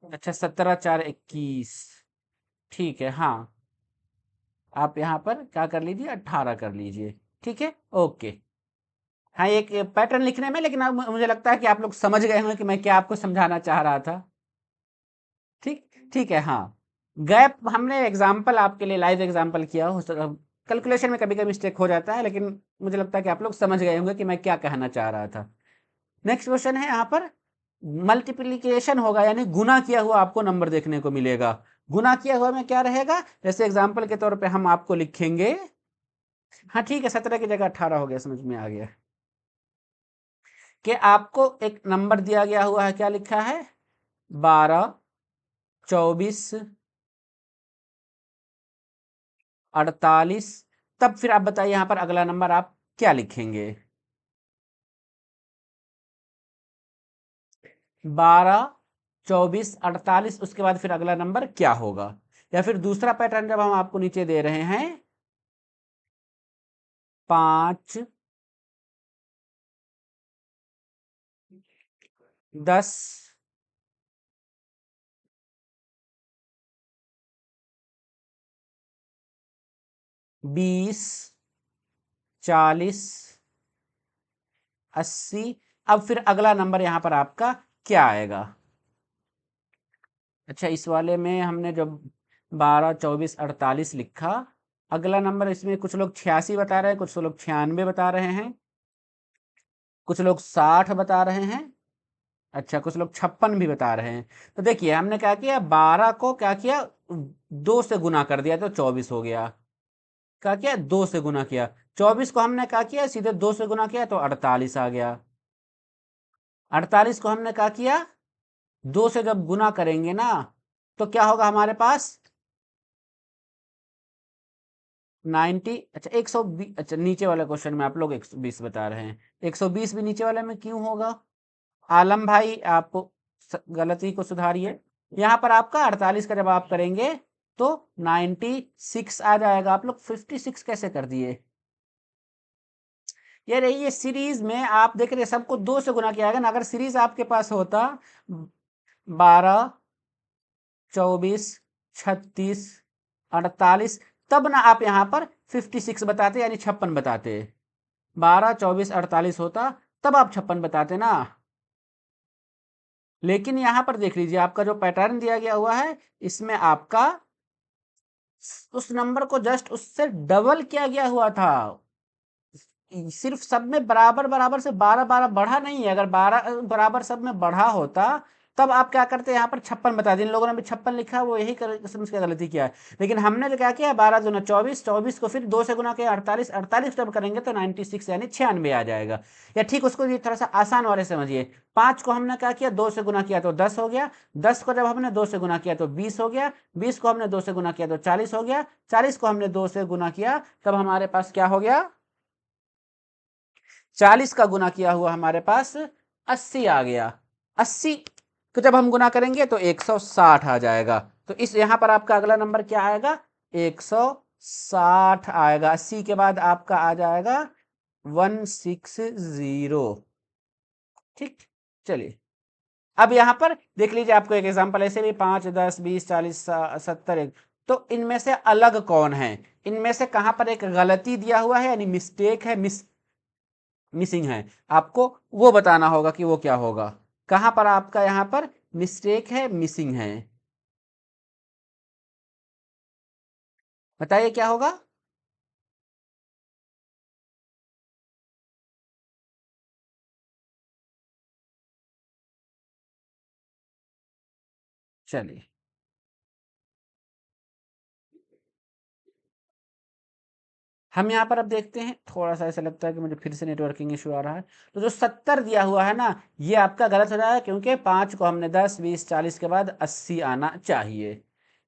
अच्छा, 17, 4, 21, ठीक है, हाँ। आप यहाँ पर क्या कर लीजिए, 18 कर लीजिए, ठीक है, ओके। हाँ, एक पैटर्न लिखने में, लेकिन अब मुझे लगता है कि आप लोग समझ गए होंगे कि मैं क्या आपको समझाना चाह रहा था। ठीक, ठीक है, हाँ। गैप हमने एग्जाम्पल आपके लिए लाइव एग्जाम्पल किया हो, कैलकुलेशन में कभी कभी मिस्टेक हो जाता है, लेकिन मुझे लगता है कि आप लोग समझ गए होंगे कि मैं क्या कहना चाह रहा था। नेक्स्ट क्वेश्चन है यहाँ पर, मल्टीप्लीकेशन होगा यानी गुना किया हुआ आपको नंबर देखने को मिलेगा। गुना किया हुआ में क्या रहेगा, जैसे एग्जाम्पल के तौर पे हम आपको लिखेंगे, हाँ ठीक है, 17 की जगह 18 हो गया, समझ में आ गया कि आपको एक नंबर दिया गया हुआ है, क्या लिखा है, 12, 24, 48, तब फिर आप बताइए यहाँ पर अगला नंबर आप क्या लिखेंगे। 12, 24, 48, उसके बाद फिर अगला नंबर क्या होगा। या फिर दूसरा पैटर्न जब हम आपको नीचे दे रहे हैं, 5, 10, 20, 40, 80, अब फिर अगला नंबर यहाँ पर आपका क्या आएगा। अच्छा, इस वाले में हमने जब 12, 24, 48 लिखा, अगला नंबर इसमें कुछ लोग 86 बता रहे हैं, कुछ लोग 96 बता रहे हैं, कुछ लोग 60 बता रहे हैं, अच्छा कुछ लोग 56 भी बता रहे हैं। तो देखिए, हमने क्या किया, 12 को क्या किया, 2 से गुना कर दिया तो 24 हो गया। क्या किया, 2 से गुना किया। 24 को हमने क्या किया, सीधे 2 से गुना किया तो 48 आ गया। 48 को हमने क्या किया, 2 से जब गुना करेंगे ना, तो क्या होगा हमारे पास, 90, अच्छा 120, अच्छा नीचे वाले क्वेश्चन में आप लोग 120 बता रहे हैं, 120 भी नीचे वाले में क्यों होगा? आलम भाई आप गलती को सुधारिए। यहाँ पर आपका 48 का जब आप करेंगे तो 96 आ जाएगा। आप लोग 56 कैसे कर दिए? यार ये सीरीज में आप देख रहे सबको 2 से गुना किया जाएगा ना। अगर सीरीज आपके पास होता 12, 24, 36, 48, तब ना आप यहाँ पर 56 बताते, यानी 56 बताते। 12, 24, 48 होता तब आप 56 बताते ना। लेकिन यहां पर देख लीजिए आपका जो पैटर्न दिया गया हुआ है, इसमें आपका उस नंबर को जस्ट उससे डबल किया गया हुआ था। सिर्फ सब में बराबर बराबर से 12 12 बढ़ा नहीं है। अगर 12 बराबर सब में बढ़ा होता तब आप क्या करते? यहाँ पर 56 बता दें। इन लोगों ने भी 56 लिखा है, वो यही समझ के गलती किया है। लेकिन हमने तो क्या किया, 12 दूना 24, 24 को फिर 2 से गुना किया 48, 48 जब करेंगे तो 96 यानी 96 आ जाएगा। या ठीक उसको ये थोड़ा सा आसान वाले समझिए। 5 को हमने क्या किया, 2 से गुना किया तो 10 हो गया। 10 को जब हमने 2 से गुना किया तो 20 हो गया। 20 को हमने 2 से गुना किया तो 40 हो गया। 40 को हमने 2 से गुना किया तब हमारे पास क्या हो गया? 40 का गुना किया हुआ हमारे पास 80 आ गया। 80 को जब हम गुना करेंगे तो 160 आ जाएगा। तो इस यहां पर आपका अगला नंबर क्या आएगा? 160 आएगा। 80 के बाद आपका आ जाएगा 160। ठीक, चलिए अब यहां पर देख लीजिए, आपको एक एग्जांपल ऐसे भी 5, 10, 20, 40, 70, तो इनमें से अलग कौन है? इनमें से कहां पर एक गलती दिया हुआ है, यानी मिस्टेक है, मिसिंग है, आपको वो बताना होगा कि वो क्या होगा। कहां पर आपका यहां पर मिस्टेक है, मिसिंग है, बताइए क्या होगा? चलिए हम यहाँ पर अब देखते हैं। थोड़ा सा ऐसा लगता है कि मुझे फिर से नेटवर्किंग इशू आ रहा है। तो जो 70 दिया हुआ है ना, ये आपका गलत हो जाएगा, क्योंकि 5 को हमने 10, 20, 40 के बाद 80 आना चाहिए।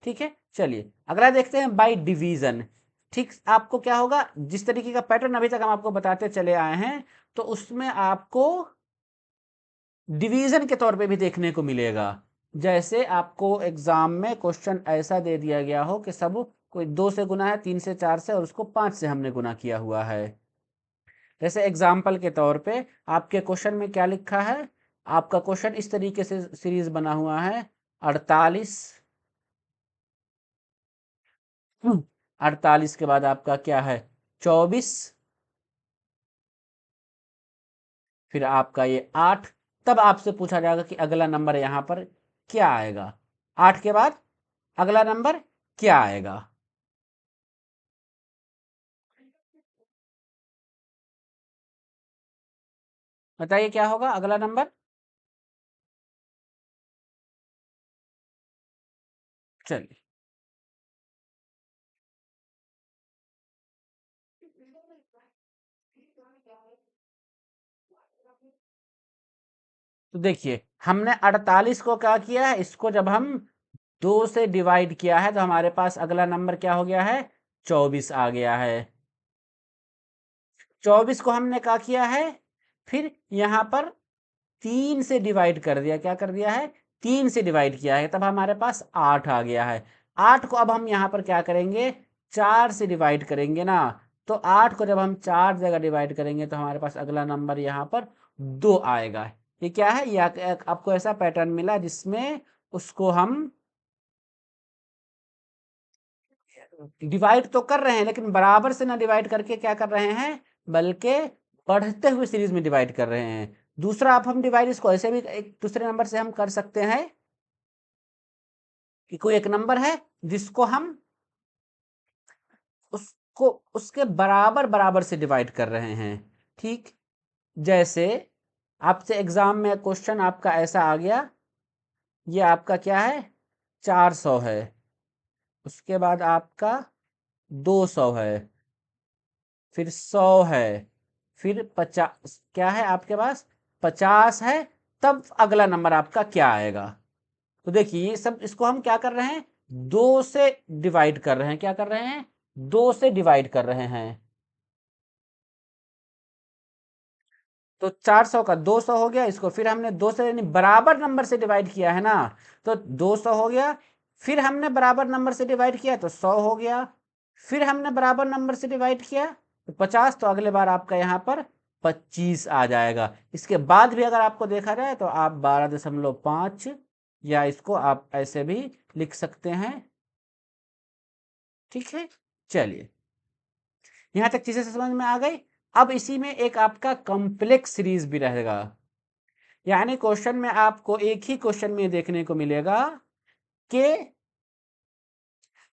ठीक है, चलिए अगला देखते हैं, बाई डिवीजन। ठीक, आपको क्या होगा, जिस तरीके का पैटर्न अभी तक हम आपको बताते चले आए हैं, तो उसमें आपको डिवीजन के तौर पे भी देखने को मिलेगा। जैसे आपको एग्जाम में क्वेश्चन ऐसा दे दिया गया हो कि सब कोई 2 से गुना है, 3 से, 4 से, और उसको 5 से हमने गुना किया हुआ है। जैसे एग्जाम्पल के तौर पे आपके क्वेश्चन में क्या लिखा है? आपका क्वेश्चन इस तरीके से सीरीज बना हुआ है, 48, 48 के बाद आपका क्या है, 24, फिर आपका ये 8। तब आपसे पूछा जाएगा कि अगला नंबर यहां पर क्या आएगा। 8 के बाद अगला नंबर क्या आएगा? बताइए क्या होगा अगला नंबर? चलिए तो देखिए, हमने 48 को क्या किया है, इसको जब हम 2 से डिवाइड किया है तो हमारे पास अगला नंबर क्या हो गया है, 24 आ गया है। 24 को हमने क्या किया है, फिर यहां पर 3 से डिवाइड कर दिया। क्या कर दिया है? 3 से डिवाइड किया है, तब हमारे पास 8 आ गया है। 8 को अब हम यहां पर क्या करेंगे, 4 से डिवाइड करेंगे ना। तो 8 को जब हम 4 जगह डिवाइड करेंगे तो हमारे पास अगला नंबर यहां पर 2 आएगा। ये क्या है, ये आपको ऐसा पैटर्न मिला जिसमें उसको हम डिवाइड तो कर रहे हैं, लेकिन बराबर से ना डिवाइड करके क्या कर रहे हैं, बल्कि बढ़ते हुए सीरीज में डिवाइड कर रहे हैं। दूसरा, आप हम डिवाइड इसको ऐसे भी एक दूसरे नंबर से हम कर सकते हैं कि कोई एक नंबर है जिसको हम उसको उसके बराबर बराबर से डिवाइड कर रहे हैं। ठीक, जैसे आपसे एग्जाम में क्वेश्चन आपका ऐसा आ गया, ये आपका क्या है, 400 है, उसके बाद आपका 200 है, फिर 100 है, फिर 50, क्या है आपके पास, 50 है। तब अगला नंबर आपका क्या आएगा? तो देखिए ये सब, इसको हम क्या कर रहे हैं, 2 से डिवाइड कर रहे हैं। क्या कर रहे हैं, 2 से डिवाइड कर रहे हैं। तो 400 का 200 हो गया, इसको फिर हमने 2 से यानी बराबर नंबर से डिवाइड किया है ना, तो 200 हो गया। फिर हमने बराबर नंबर से डिवाइड किया तो 100 हो गया। फिर हमने बराबर नंबर से डिवाइड किया तो 50, तो अगले बार आपका यहाँ पर 25 आ जाएगा। इसके बाद भी अगर आपको देखा जाए तो आप 12.5 या इसको आप ऐसे भी लिख सकते हैं। ठीक है, चलिए यहां तक चीजें समझ में आ गई। अब इसी में एक आपका कॉम्प्लेक्स सीरीज भी रहेगा, यानी क्वेश्चन में आपको एक ही क्वेश्चन में देखने को मिलेगा कि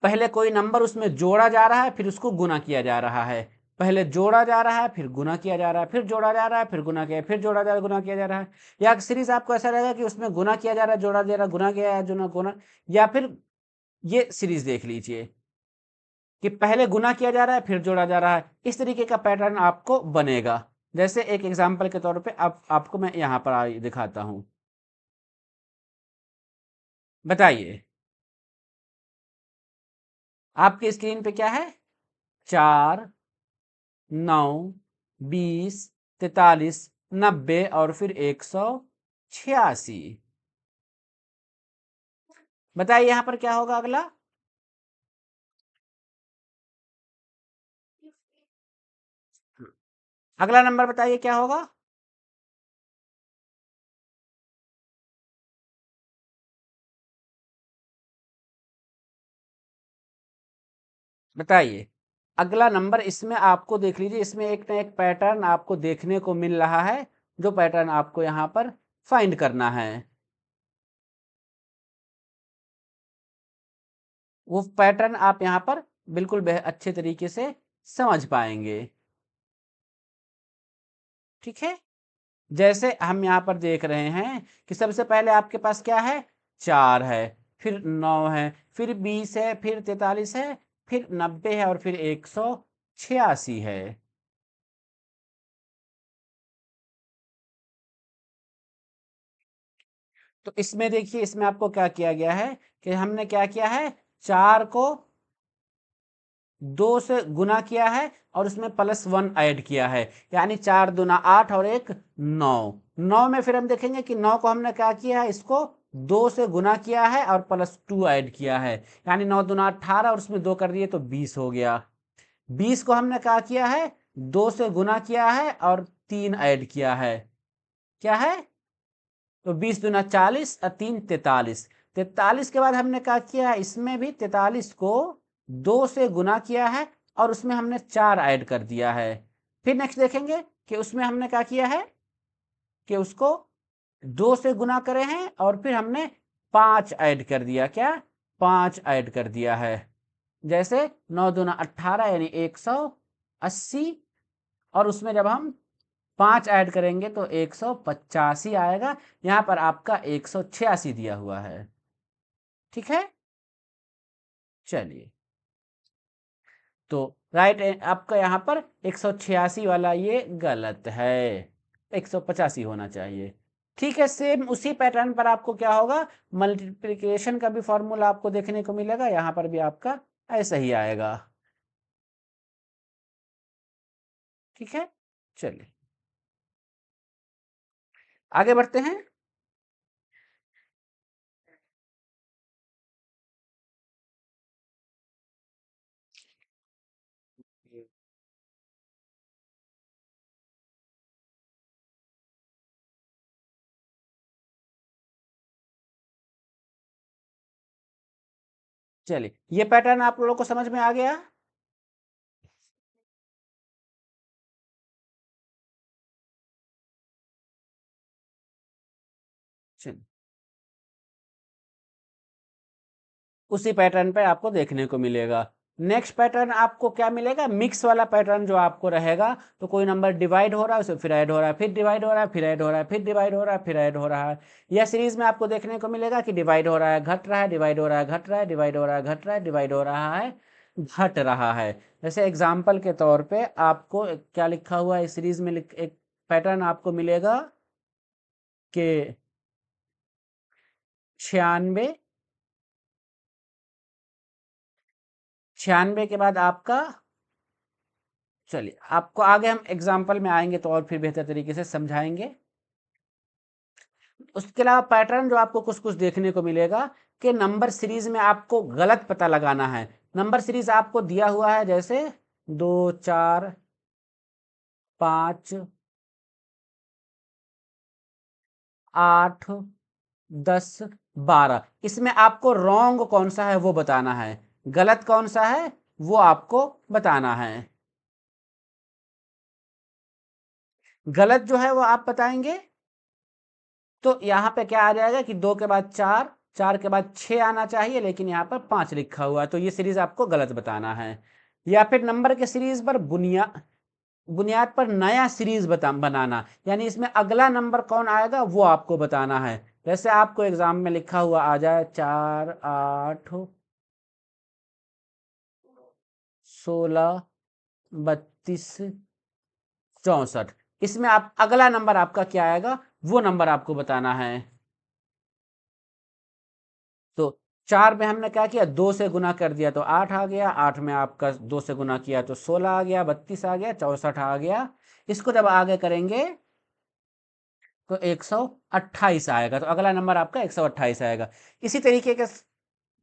पहले कोई नंबर उसमें जोड़ा जा रहा है, फिर उसको गुना किया जा रहा है। पहले जोड़ा जा रहा है, फिर गुना किया जा रहा है, फिर जोड़ा जा रहा है, फिर गुना किया, फिर जोड़ा जा रहा है, गुना किया जा रहा है। या सीरीज आपको ऐसा रहेगा कि उसमें गुना किया जा रहा है, जोड़ा जा रहा है, गुना किया जा रहा है, गुना, या फिर ये सीरीज देख लीजिए कि पहले गुना किया जा रहा है, फिर जोड़ा जा रहा है। इस तरीके का पैटर्न आपको बनेगा। जैसे एक एग्जाम्पल के तौर पे अब आपको मैं यहां पर दिखाता हूं। बताइए, आपकी स्क्रीन पे क्या है? 4, 9, 20, 43, 90 और फिर 186। बताइए यहां पर क्या होगा अगला? अगला नंबर बताइए क्या होगा? बताइए अगला नंबर। इसमें आपको देख लीजिए, इसमें एक ना एक पैटर्न आपको देखने को मिल रहा है, जो पैटर्न आपको यहां पर फाइंड करना है। वो पैटर्न आप यहां पर बिल्कुल अच्छे तरीके से समझ पाएंगे। ठीक है, जैसे हम यहां पर देख रहे हैं कि सबसे पहले आपके पास क्या है? 4 है, फिर 9 है, फिर 20 है, फिर 43 है, फिर 90 है और फिर 186 है। तो इसमें देखिए, इसमें आपको क्या किया गया है कि हमने क्या किया है, 4 को 2 से गुना किया है और उसमें +1 ऐड किया है, यानी 4 दूना 8 और एक 9। 9 में फिर हम देखेंगे कि 9 को हमने क्या किया है, इसको 2 से गुना किया है और +2 ऐड किया है, यानी 9 दूना 18 और उसमें 2 कर दिए तो 20 हो गया। 20 को हमने क्या किया है, 2 से गुना किया है और 3 ऐड किया है। क्या है? तो 20 दूना 40 और 3 43। 43 के बाद हमने क्या किया है, इसमें भी 43 को 2 से गुना किया है और उसमें हमने 4 ऐड कर दिया है। फिर नेक्स्ट देखेंगे कि उसमें हमने क्या किया है कि उसको 2 से गुना करे हैं और फिर हमने 5 ऐड कर दिया। क्या? 5 ऐड कर दिया है। जैसे 9 दूना 18 यानी 180, और उसमें जब हम 5 ऐड करेंगे तो 185 आएगा। यहां पर आपका 186 दिया हुआ है। ठीक है, चलिए तो राइट आपका यहां पर 186 वाला ये गलत है, 185 होना चाहिए। ठीक है, सेम उसी पैटर्न पर आपको क्या होगा, मल्टीप्लिकेशन का भी फॉर्मूला आपको देखने को मिलेगा, यहां पर भी आपका ऐसा ही आएगा। ठीक है, चलिए आगे बढ़ते हैं। चलिए, ये पैटर्न आप लोगों को समझ में आ गया? चलिए, उसी पैटर्न पे आपको देखने को मिलेगा। नेक्स्ट पैटर्न आपको क्या मिलेगा, मिक्स वाला पैटर्न जो आपको रहेगा। तो कोई नंबर डिवाइड हो रहा है, उसे फिर ऐड हो रहा है, फिर डिवाइड हो रहा है, फिर ऐड हो रहा है, फिर डिवाइड हो रहा है, फिर ऐड हो रहा है। यह सीरीज में आपको देखने को मिलेगा कि डिवाइड हो रहा है, घट रहा है, डिवाइड हो रहा है, घट रहा है, डिवाइड हो रहा है, घट रहा है, डिवाइड हो रहा है, घट रहा है। जैसे एग्जाम्पल के तौर पे आपको क्या लिखा हुआ है इस सीरीज में, एक पैटर्न आपको मिलेगा कि 96, 96 के बाद आपका, चलिए आपको आगे हम एग्जाम्पल में आएंगे तो और फिर बेहतर तरीके से समझाएंगे। उसके अलावा पैटर्न जो आपको कुछ कुछ देखने को मिलेगा कि नंबर सीरीज में आपको गलत पता लगाना है। नंबर सीरीज आपको दिया हुआ है जैसे 2 4 5 8 10 12, इसमें आपको रॉन्ग कौन सा है वो बताना है, गलत कौन सा है वो आपको बताना है। गलत जो है वो आप बताएंगे तो यहाँ पे क्या आ जाएगा कि 2 के बाद 4, 4 के बाद 6 आना चाहिए, लेकिन यहाँ पर 5 लिखा हुआ है, तो ये सीरीज आपको गलत बताना है। या फिर नंबर के सीरीज पर बुनियाद पर नया सीरीज बनाना, यानी इसमें अगला नंबर कौन आएगा वो आपको बताना है। जैसे आपको एग्जाम में लिखा हुआ आ जाए 4 8 16 32 64, इसमें आप अगला नंबर आपका क्या आएगा वो नंबर आपको बताना है। तो 4 में हमने क्या किया, 2 से गुना कर दिया तो 8 आ गया, 8 में आपका 2 से गुना किया तो 16 आ गया, 32 आ गया, 64 आ गया। इसको जब आगे करेंगे तो 128 आएगा, तो अगला नंबर आपका 128 आएगा। इसी तरीके के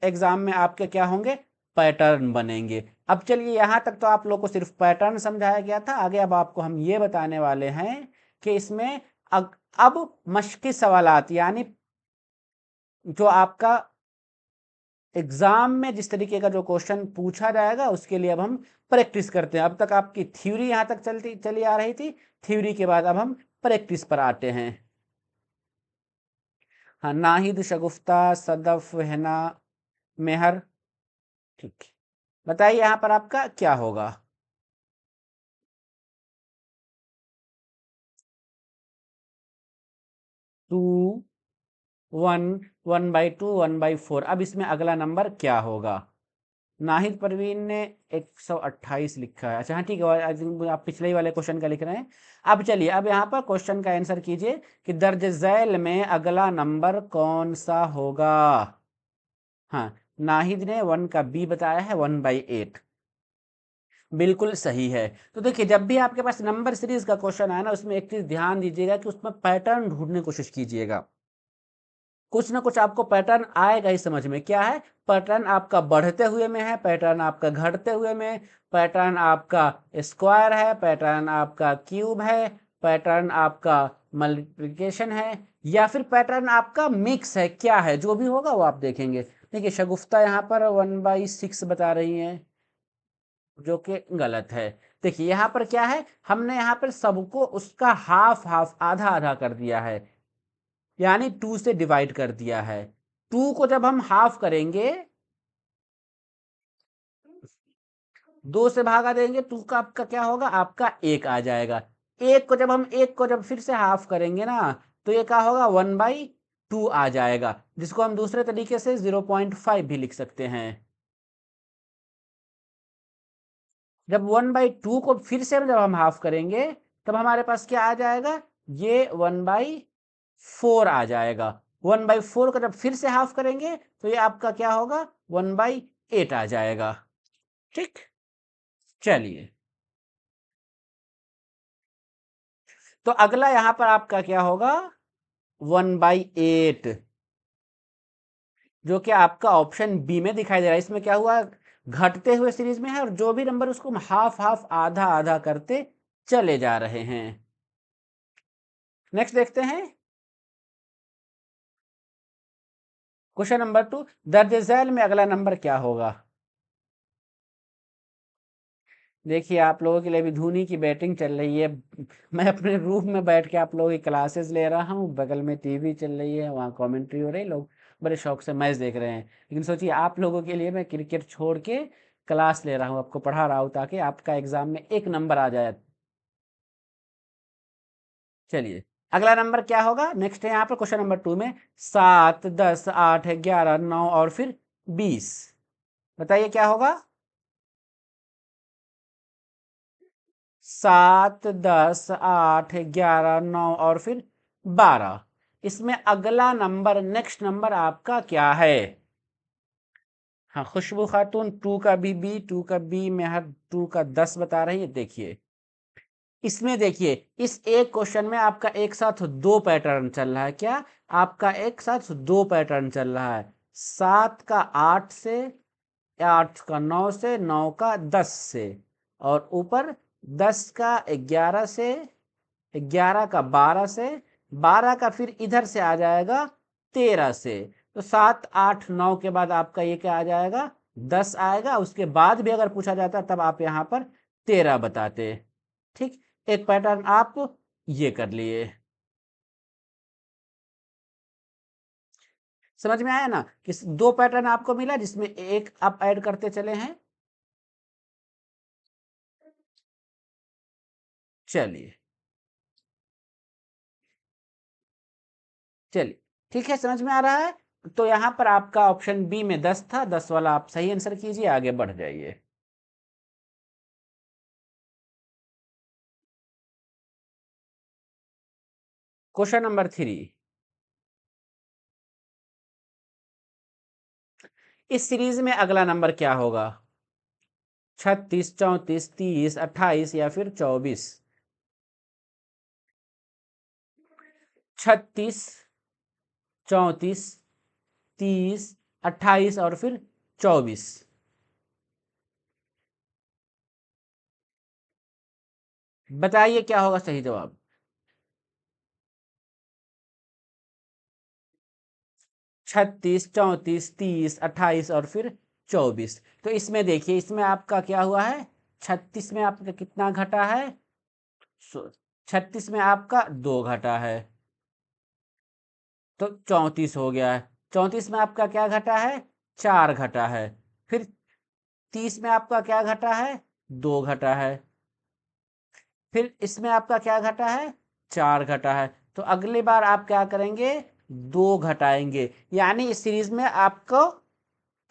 एग्जाम में आपके क्या होंगे, पैटर्न बनेंगे। अब चलिए यहां तक तो आप लोग को सिर्फ पैटर्न समझाया गया था, आगे अब आपको हम ये बताने वाले हैं कि इसमें अब मश्की सवालात, यानी जो आपका एग्जाम में जिस तरीके का जो क्वेश्चन पूछा जाएगा उसके लिए अब हम प्रैक्टिस करते हैं। अब तक आपकी थ्योरी यहां तक चली आ रही थी, थ्योरी के बाद अब हम प्रैक्टिस पर आते हैं। हाँ, नाहिद, शगुफ्ता, सदफ, हिना, मेहर, ठीक, बताइए यहां पर आपका क्या होगा। 2 1 1/2 1/4, अब इसमें अगला नंबर क्या होगा। नाहिद परवीन ने 128 लिखा है, अच्छा हाँ ठीक है, आई थिंक आप पिछले ही वाले क्वेश्चन का लिख रहे हैं। अब चलिए अब यहाँ पर क्वेश्चन का आंसर कीजिए कि दर्ज झैल में अगला नंबर कौन सा होगा। हाँ, नाहिद ने 1 का बी बताया है, 1/8, बिल्कुल सही है। तो देखिए जब भी आपके पास नंबर सीरीज का क्वेश्चन आए ना, उसमें एक चीज ध्यान दीजिएगा कि उसमें पैटर्न ढूंढने की कोशिश कीजिएगा। कुछ ना कुछ आपको पैटर्न आएगा ही समझ में, क्या है, पैटर्न आपका बढ़ते हुए में है, पैटर्न आपका घटते हुए में, पैटर्न आपका स्क्वायर है, पैटर्न आपका क्यूब है, पैटर्न आपका मल्टीप्लिकेशन है, या फिर पैटर्न आपका मिक्स है, क्या है जो भी होगा वो आप देखेंगे। देखिए शगुफ्ता यहाँ पर 1/6 बता रही है जो कि गलत है। देखिए यहाँ पर क्या है, हमने यहाँ पर सबको उसका हाफ हाफ आधा आधा कर दिया है, यानी 2 से डिवाइड कर दिया है। 2 को जब हम हाफ करेंगे, 2 से भागा देंगे, 2 का आपका क्या होगा, आपका 1 आ जाएगा। एक को जब फिर से हाफ करेंगे ना, तो ये क्या होगा, 1/2 आ जाएगा, जिसको हम दूसरे तरीके से 0.5 भी लिख सकते हैं। जब 1/2 को फिर से जब हम हाफ करेंगे तब हमारे पास क्या आ जाएगा, ये 1/4 आ जाएगा। 1/4 को जब फिर से हाफ करेंगे तो ये आपका क्या होगा, 1/8 आ जाएगा। ठीक, चलिए तो अगला यहां पर आपका क्या होगा, 1/8, जो कि आपका ऑप्शन बी में दिखाई दे रहा है। इसमें क्या हुआ, घटते हुए सीरीज में है और जो भी नंबर उसको हाफ हाफ आधा आधा करते चले जा रहे हैं। नेक्स्ट देखते हैं क्वेश्चन नंबर 2, दर्ज झैल में अगला नंबर क्या होगा। देखिए आप लोगों के लिए भी धोनी की बैटिंग चल रही है, मैं अपने रूम में बैठ के आप लोगों की क्लासेस ले रहा हूँ, बगल में टीवी चल रही है, वहाँ कमेंट्री हो रही है, लोग बड़े शौक से मैच देख रहे हैं। लेकिन सोचिए आप लोगों के लिए मैं क्रिकेट छोड़ के क्लास ले रहा हूँ, आपको पढ़ा रहा हूँ ताकि आपका एग्जाम में एक नंबर आ जाए। चलिए अगला नंबर क्या होगा, नेक्स्ट है यहाँ पर क्वेश्चन नंबर 2 में 7 10 8 11 9 और फिर 20, बताइए क्या होगा। 7 10 8 11 9 और फिर 12, इसमें अगला नंबर नेक्स्ट नंबर आपका क्या है। हाँ, खुशबू खातून 2 का बी, 2 का बी, मेहर 2 का 10 बता रही है। देखिए इसमें, देखिए इस एक क्वेश्चन में आपका एक साथ दो पैटर्न चल रहा है। क्या? आपका एक साथ दो पैटर्न चल रहा है, 7 का 8 से, 8 का 9 से, 9 का 10 से, और ऊपर 10 का 11 से, 11 का 12 से, 12 का फिर इधर से आ जाएगा 13 से। तो 7 8 9 के बाद आपका ये क्या आ जाएगा? 10 आएगा। उसके बाद भी अगर पूछा जाता तब आप यहाँ पर 13 बताते। ठीक, एक पैटर्न आप ये कर लिए। समझ में आया ना कि दो पैटर्न आपको मिला जिसमें एक आप ऐड करते चले हैं। चलिए चलिए, ठीक है, समझ में आ रहा है। तो यहां पर आपका ऑप्शन बी में 10 था, 10 वाला आप सही आंसर कीजिए, आगे बढ़ जाइए। क्वेश्चन नंबर 3, इस सीरीज में अगला नंबर क्या होगा? 36, 34, 30, 28 या फिर 24? 36, 34, 30, 28 और फिर 24। बताइए क्या होगा सही जवाब? 36, 34, 30, 28 और फिर 24। तो इसमें देखिए, इसमें आपका क्या हुआ है? 36 में आपका कितना घटा है? 36 में आपका 2 घटा है, तो 34 हो गया है। 34 में आपका क्या घटा है? 4 घटा है। फिर 30 में आपका क्या घटा है? 2 घटा है। फिर इसमें आपका क्या घटा है? 4 घटा है। तो अगली बार आप क्या करेंगे? 2 घटाएंगे। यानी इस सीरीज में आपको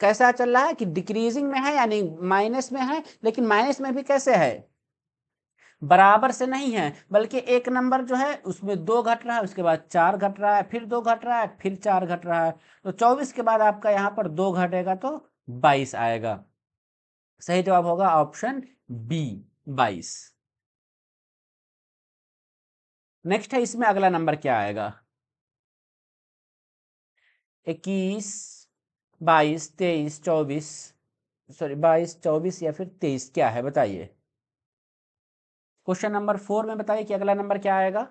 कैसा चल रहा है कि डिक्रीजिंग में है, यानी माइनस में है। लेकिन माइनस में भी कैसे है? बराबर से नहीं है, बल्कि एक नंबर जो है उसमें 2 घट रहा है, उसके बाद 4 घट रहा है, फिर 2 घट रहा है, फिर 4 घट रहा है। तो 24 के बाद आपका यहाँ पर 2 घटेगा तो 22 आएगा। सही जवाब होगा ऑप्शन बी, 22। नेक्स्ट है, इसमें अगला नंबर क्या आएगा? 21, 22, 23, 24, सॉरी 22, 24 या फिर 23, क्या है बताइए? क्वेश्चन नंबर 4 में बताइए कि अगला नंबर क्या आएगा।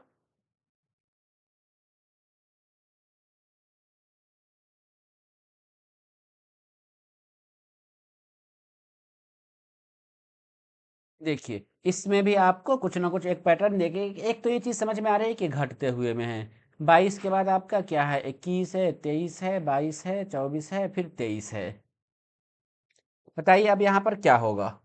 देखिए इसमें भी आपको कुछ ना कुछ एक पैटर्न देखिए। एक तो ये चीज समझ में आ रही है कि घटते हुए में है। 22 के बाद आपका क्या है? 21 है, 23 है, 22 है, 24 है, फिर 23 है। बताइए अब यहाँ पर क्या होगा?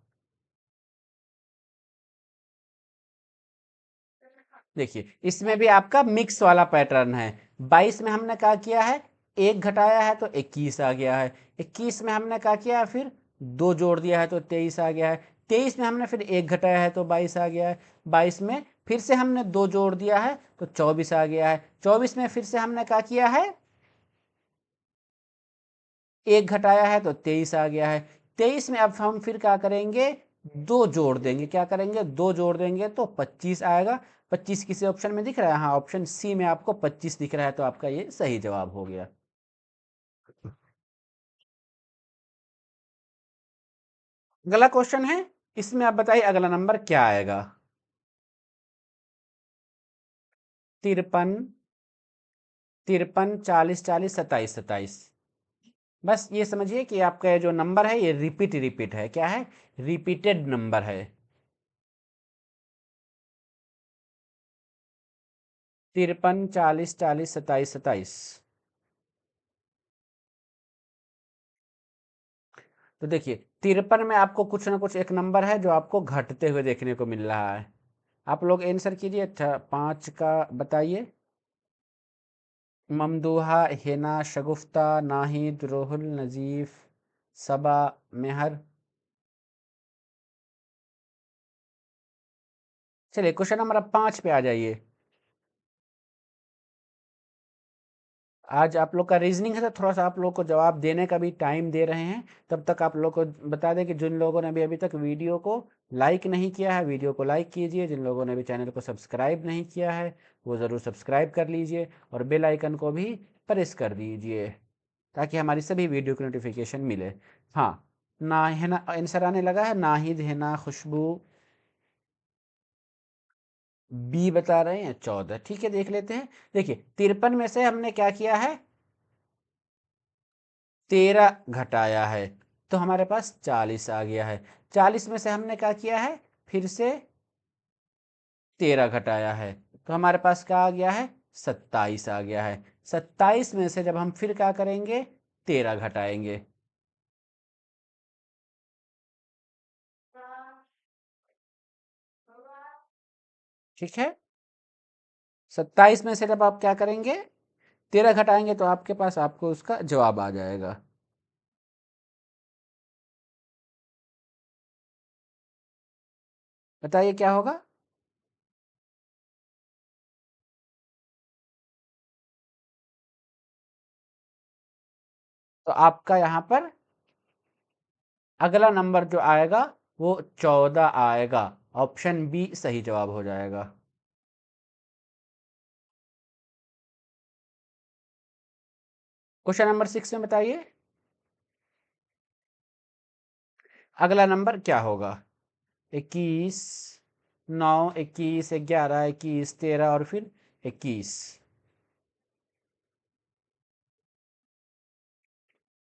देखिए इसमें भी आपका मिक्स वाला पैटर्न है। 22 में हमने क्या किया है? एक घटाया है तो 21 आ गया है। 21 में हमने क्या किया है? फिर दो जोड़ दिया है तो 23 आ गया है। 23 में हमने फिर एक घटाया है तो 22 आ गया है। 22 में फिर से हमने दो जोड़ दिया है तो 24 आ गया है। 24 में फिर से हमने क्या किया है? एक घटाया है तो 23 आ गया है। 23 में अब हम फिर क्या करेंगे? दो जोड़ देंगे। क्या करेंगे? दो जोड़ देंगे तो 25 आएगा। 25 किसी ऑप्शन में दिख रहा है? हाँ, ऑप्शन सी में आपको 25 दिख रहा है, तो आपका ये सही जवाब हो गया। अगला क्वेश्चन है, इसमें आप बताइए अगला नंबर क्या आएगा? 53, 53, 40, 40, 27, 27। बस ये समझिए कि आपका ये जो नंबर है ये रिपीट रिपीट है। क्या है? रिपीटेड नंबर है। 53, 40, 40, 27, 27। तो देखिए 53 में आपको कुछ ना कुछ एक नंबर है जो आपको घटते हुए देखने को मिल रहा है। आप लोग आंसर कीजिए। अच्छा, 5 का बताइए। ममदूहा, हिना, शगुफ्ता, नाहिद, रोहुल, नजीफ, सबा, मेहर। चलिए क्वेश्चन नंबर 5 पे आ जाइए। आज आप लोग का रीजनिंग है तो थोड़ा सा आप लोग को जवाब देने का भी टाइम दे रहे हैं। तब तक आप लोग को बता दें कि जिन लोगों ने भी अभी तक वीडियो को लाइक नहीं किया है, वीडियो को लाइक कीजिए। जिन लोगों ने भी चैनल को सब्सक्राइब नहीं किया है वो ज़रूर सब्सक्राइब कर लीजिए और बेल आइकन को भी प्रेस कर दीजिए ताकि हमारी सभी वीडियो की नोटिफिकेशन मिले। हाँ, ना है ना आंसर आने लगा है, नाहिद है ना खुशबू बी बता रहे हैं 14। ठीक है, देख लेते हैं। देखिए 53 में से हमने क्या किया है, 13 घटाया है तो हमारे पास 40 आ गया है। 40 में से हमने क्या किया है, फिर से 13 घटाया है तो हमारे पास क्या आ गया है, 27 आ गया है। 27 में से जब हम फिर क्या करेंगे, 13 घटाएंगे। ठीक है, 27 में से जब आप क्या करेंगे, 13 घटाएंगे तो आपके पास आपको उसका जवाब आ जाएगा। बताइए क्या होगा। तो आपका यहाँ पर अगला नंबर जो आएगा वो 14 आएगा। ऑप्शन बी सही जवाब हो जाएगा। क्वेश्चन नंबर 6 में बताइए अगला नंबर क्या होगा। 21, 9, 21, 11, 21, 13 और फिर 21।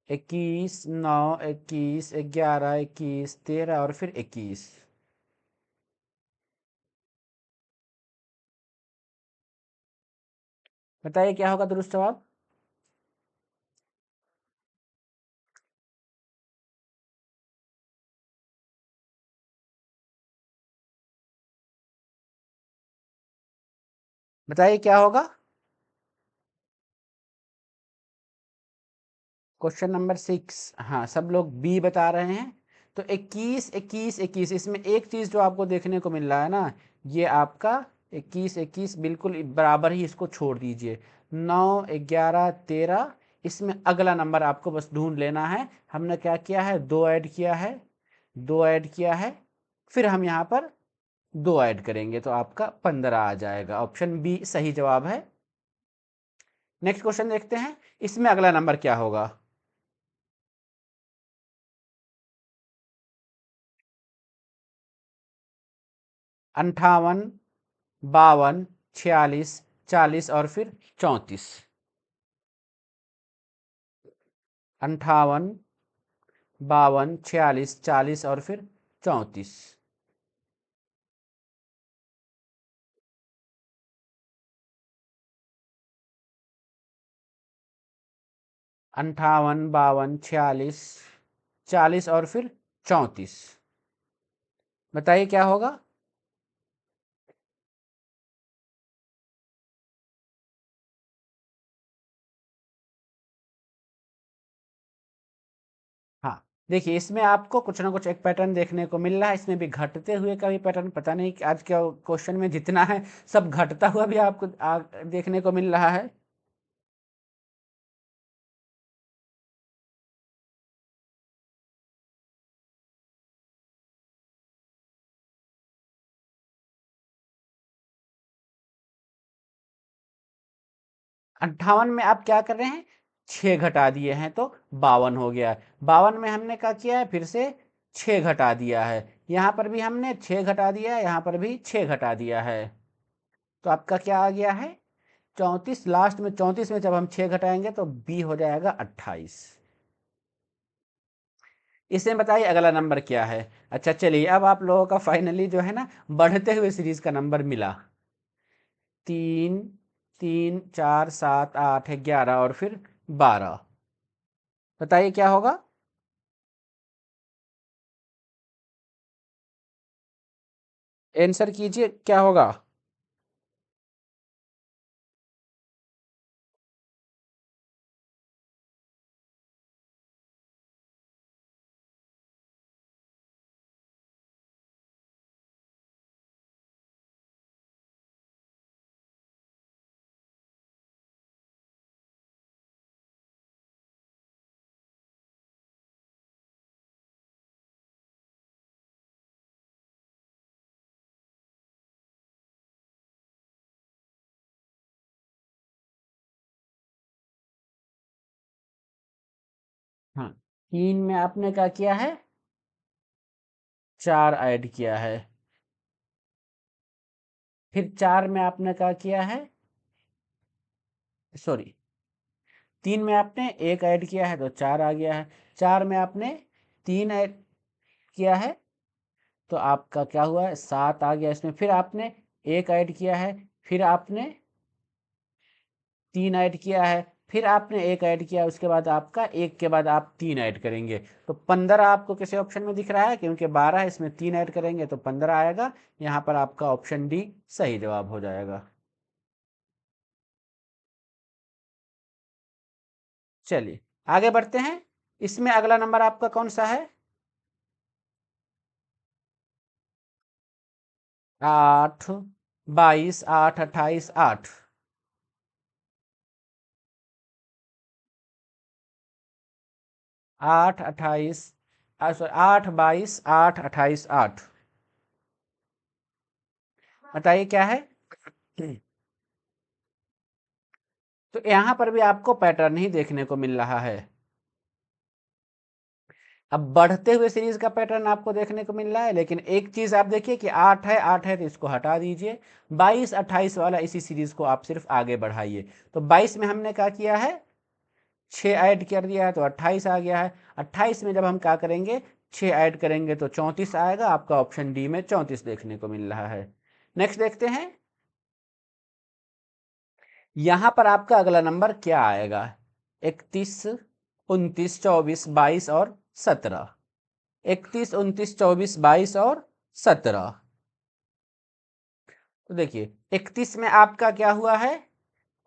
21, 9, 21, 11, 21, 13 और फिर 21। बताइए क्या होगा दुरुस्त जवाब। बताइए क्या होगा। क्वेश्चन नंबर 6, हाँ सब लोग बी बता रहे हैं। तो 21, 21, 21 इसमें एक चीज़ जो आपको देखने को मिल रहा है ना, ये आपका 21, 21 बिल्कुल बराबर ही, इसको छोड़ दीजिए। 9, 11, 13, इसमें अगला नंबर आपको बस ढूंढ लेना है। हमने क्या किया है, दो ऐड किया है, दो ऐड किया है, फिर हम यहाँ पर दो ऐड करेंगे तो आपका 15 आ जाएगा। ऑप्शन बी सही जवाब है। नेक्स्ट क्वेश्चन देखते हैं, इसमें अगला नंबर क्या होगा। 58, 52, 46, 40 और फिर 34। 58, 52, 46, 40 और फिर 34। 58, 52, 46, 40 और फिर 34। बताइए क्या होगा। हाँ, देखिए इसमें आपको कुछ ना कुछ एक पैटर्न देखने को मिल रहा है। इसमें भी घटते हुए का भी पैटर्न, पता नहीं कि आज के क्वेश्चन में जितना है सब घटता हुआ भी आपको देखने को मिल रहा है। 58 में आप क्या कर रहे हैं, 6 घटा दिए हैं तो 52 हो गया है। 52 में हमने क्या किया है, फिर से 6 घटा दिया है। यहाँ पर भी हमने 6 घटा दिया है, यहाँ पर भी 6 घटा दिया है। तो आपका क्या आ गया है, 34। लास्ट में 34 में जब हम 6 घटाएंगे तो बी हो जाएगा 28। इसमें बताइए अगला नंबर क्या है। अच्छा चलिए, अब आप लोगों का फाइनली जो है ना बढ़ते हुए सीरीज का नंबर मिला। 3, 3, 4, 7, 8, 11 और फिर 12। बताइए क्या होगा। आंसर कीजिए क्या होगा। हाँ, 3 में आपने क्या किया है, 4 ऐड किया है। फिर 4 में आपने क्या किया है, सॉरी, 3 में आपने 1 ऐड किया है तो 4 आ गया है। 4 में आपने 3 ऐड किया है तो आपका क्या हुआ है, 7 आ गया इसमें। फिर आपने 1 ऐड किया है, फिर आपने 3 ऐड किया है, फिर आपने 1 ऐड किया, उसके बाद आपका 1 के बाद आप 3 ऐड करेंगे तो 15 आपको किसी ऑप्शन में दिख रहा है, क्योंकि 12 है, इसमें 3 ऐड करेंगे तो 15 आएगा। यहाँ पर आपका ऑप्शन डी सही जवाब हो जाएगा। चलिए आगे बढ़ते हैं। इसमें अगला नंबर आपका कौन सा है, 8, 22, 8, 28, 8। 8, 28, सॉरी 8, 22, 8, 28, 8। बताइए क्या है। तो यहां पर भी आपको पैटर्न ही देखने को मिल रहा है। अब बढ़ते हुए सीरीज का पैटर्न आपको देखने को मिल रहा है, लेकिन एक चीज आप देखिए कि 8 है तो इसको हटा दीजिए। 22, 28 वाला इसी सीरीज को आप सिर्फ आगे बढ़ाइए। तो 22 में हमने क्या किया है, 6 ऐड कर दिया है तो 28 आ गया है। 28 में जब हम क्या करेंगे, 6 ऐड करेंगे तो 34 आएगा। आपका ऑप्शन डी में 34 देखने को मिल रहा है। नेक्स्ट देखते हैं, यहां पर आपका अगला नंबर क्या आएगा, 31, 29, 24, 22 और 17। 31, 29, 24, 22 और 17। तो देखिए 31 में आपका क्या हुआ है,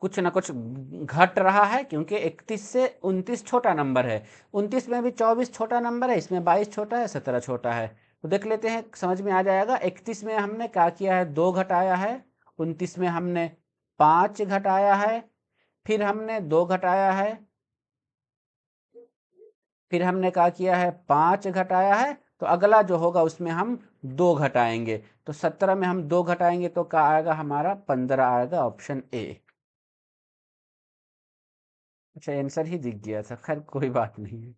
कुछ ना कुछ घट रहा है, क्योंकि 31 से 29 छोटा नंबर है। 29 में भी 24 छोटा नंबर है, इसमें 22 छोटा है, 17 छोटा है। तो देख लेते हैं, समझ में आ जाएगा। 31 में हमने क्या किया है, 2 घटाया है। 29 में हमने 5 घटाया है। फिर हमने 2 घटाया है। फिर हमने क्या किया है, 5 घटाया है। तो अगला जो होगा उसमें हम 2 घटाएंगे। तो 17 में हम 2 घटाएंगे तो क्या आएगा हमारा, 15 आएगा, ऑप्शन ए। अच्छा, आंसर ही दिख गया था, खैर कोई बात नहीं है।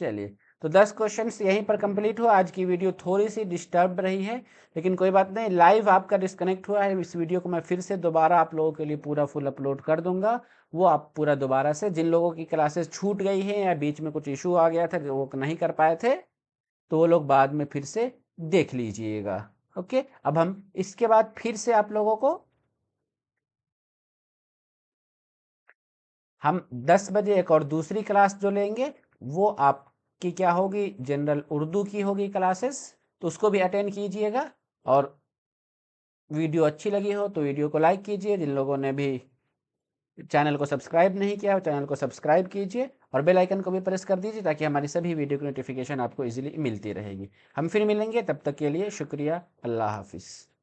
चलिए, तो 10 क्वेश्चंस यहीं पर कंप्लीट हुआ। आज की वीडियो थोड़ी सी डिस्टर्ब रही है, लेकिन कोई बात नहीं। लाइव आपका डिस्कनेक्ट हुआ है, इस वीडियो को मैं फिर से दोबारा आप लोगों के लिए पूरा फुल अपलोड कर दूंगा। वो आप पूरा दोबारा से, जिन लोगों की क्लासेस छूट गई हैं या बीच में कुछ इशू आ गया था जो वो नहीं कर पाए थे, तो वो लोग बाद में फिर से देख लीजिएगा। ओके, अब हम इसके बाद फिर से आप लोगों को हम 10 बजे एक और दूसरी क्लास जो लेंगे, वो आपकी क्या होगी, जनरल उर्दू की होगी क्लासेस। तो उसको भी अटेंड कीजिएगा। और वीडियो अच्छी लगी हो तो वीडियो को लाइक कीजिए। जिन लोगों ने भी चैनल को सब्सक्राइब नहीं किया हो, चैनल को सब्सक्राइब कीजिए और बेल आइकन को भी प्रेस कर दीजिए, ताकि हमारी सभी वीडियो की नोटिफिकेशन आपको इजीली मिलती रहेगी। हम फिर मिलेंगे, तब तक के लिए शुक्रिया। अल्लाह हाफिज़।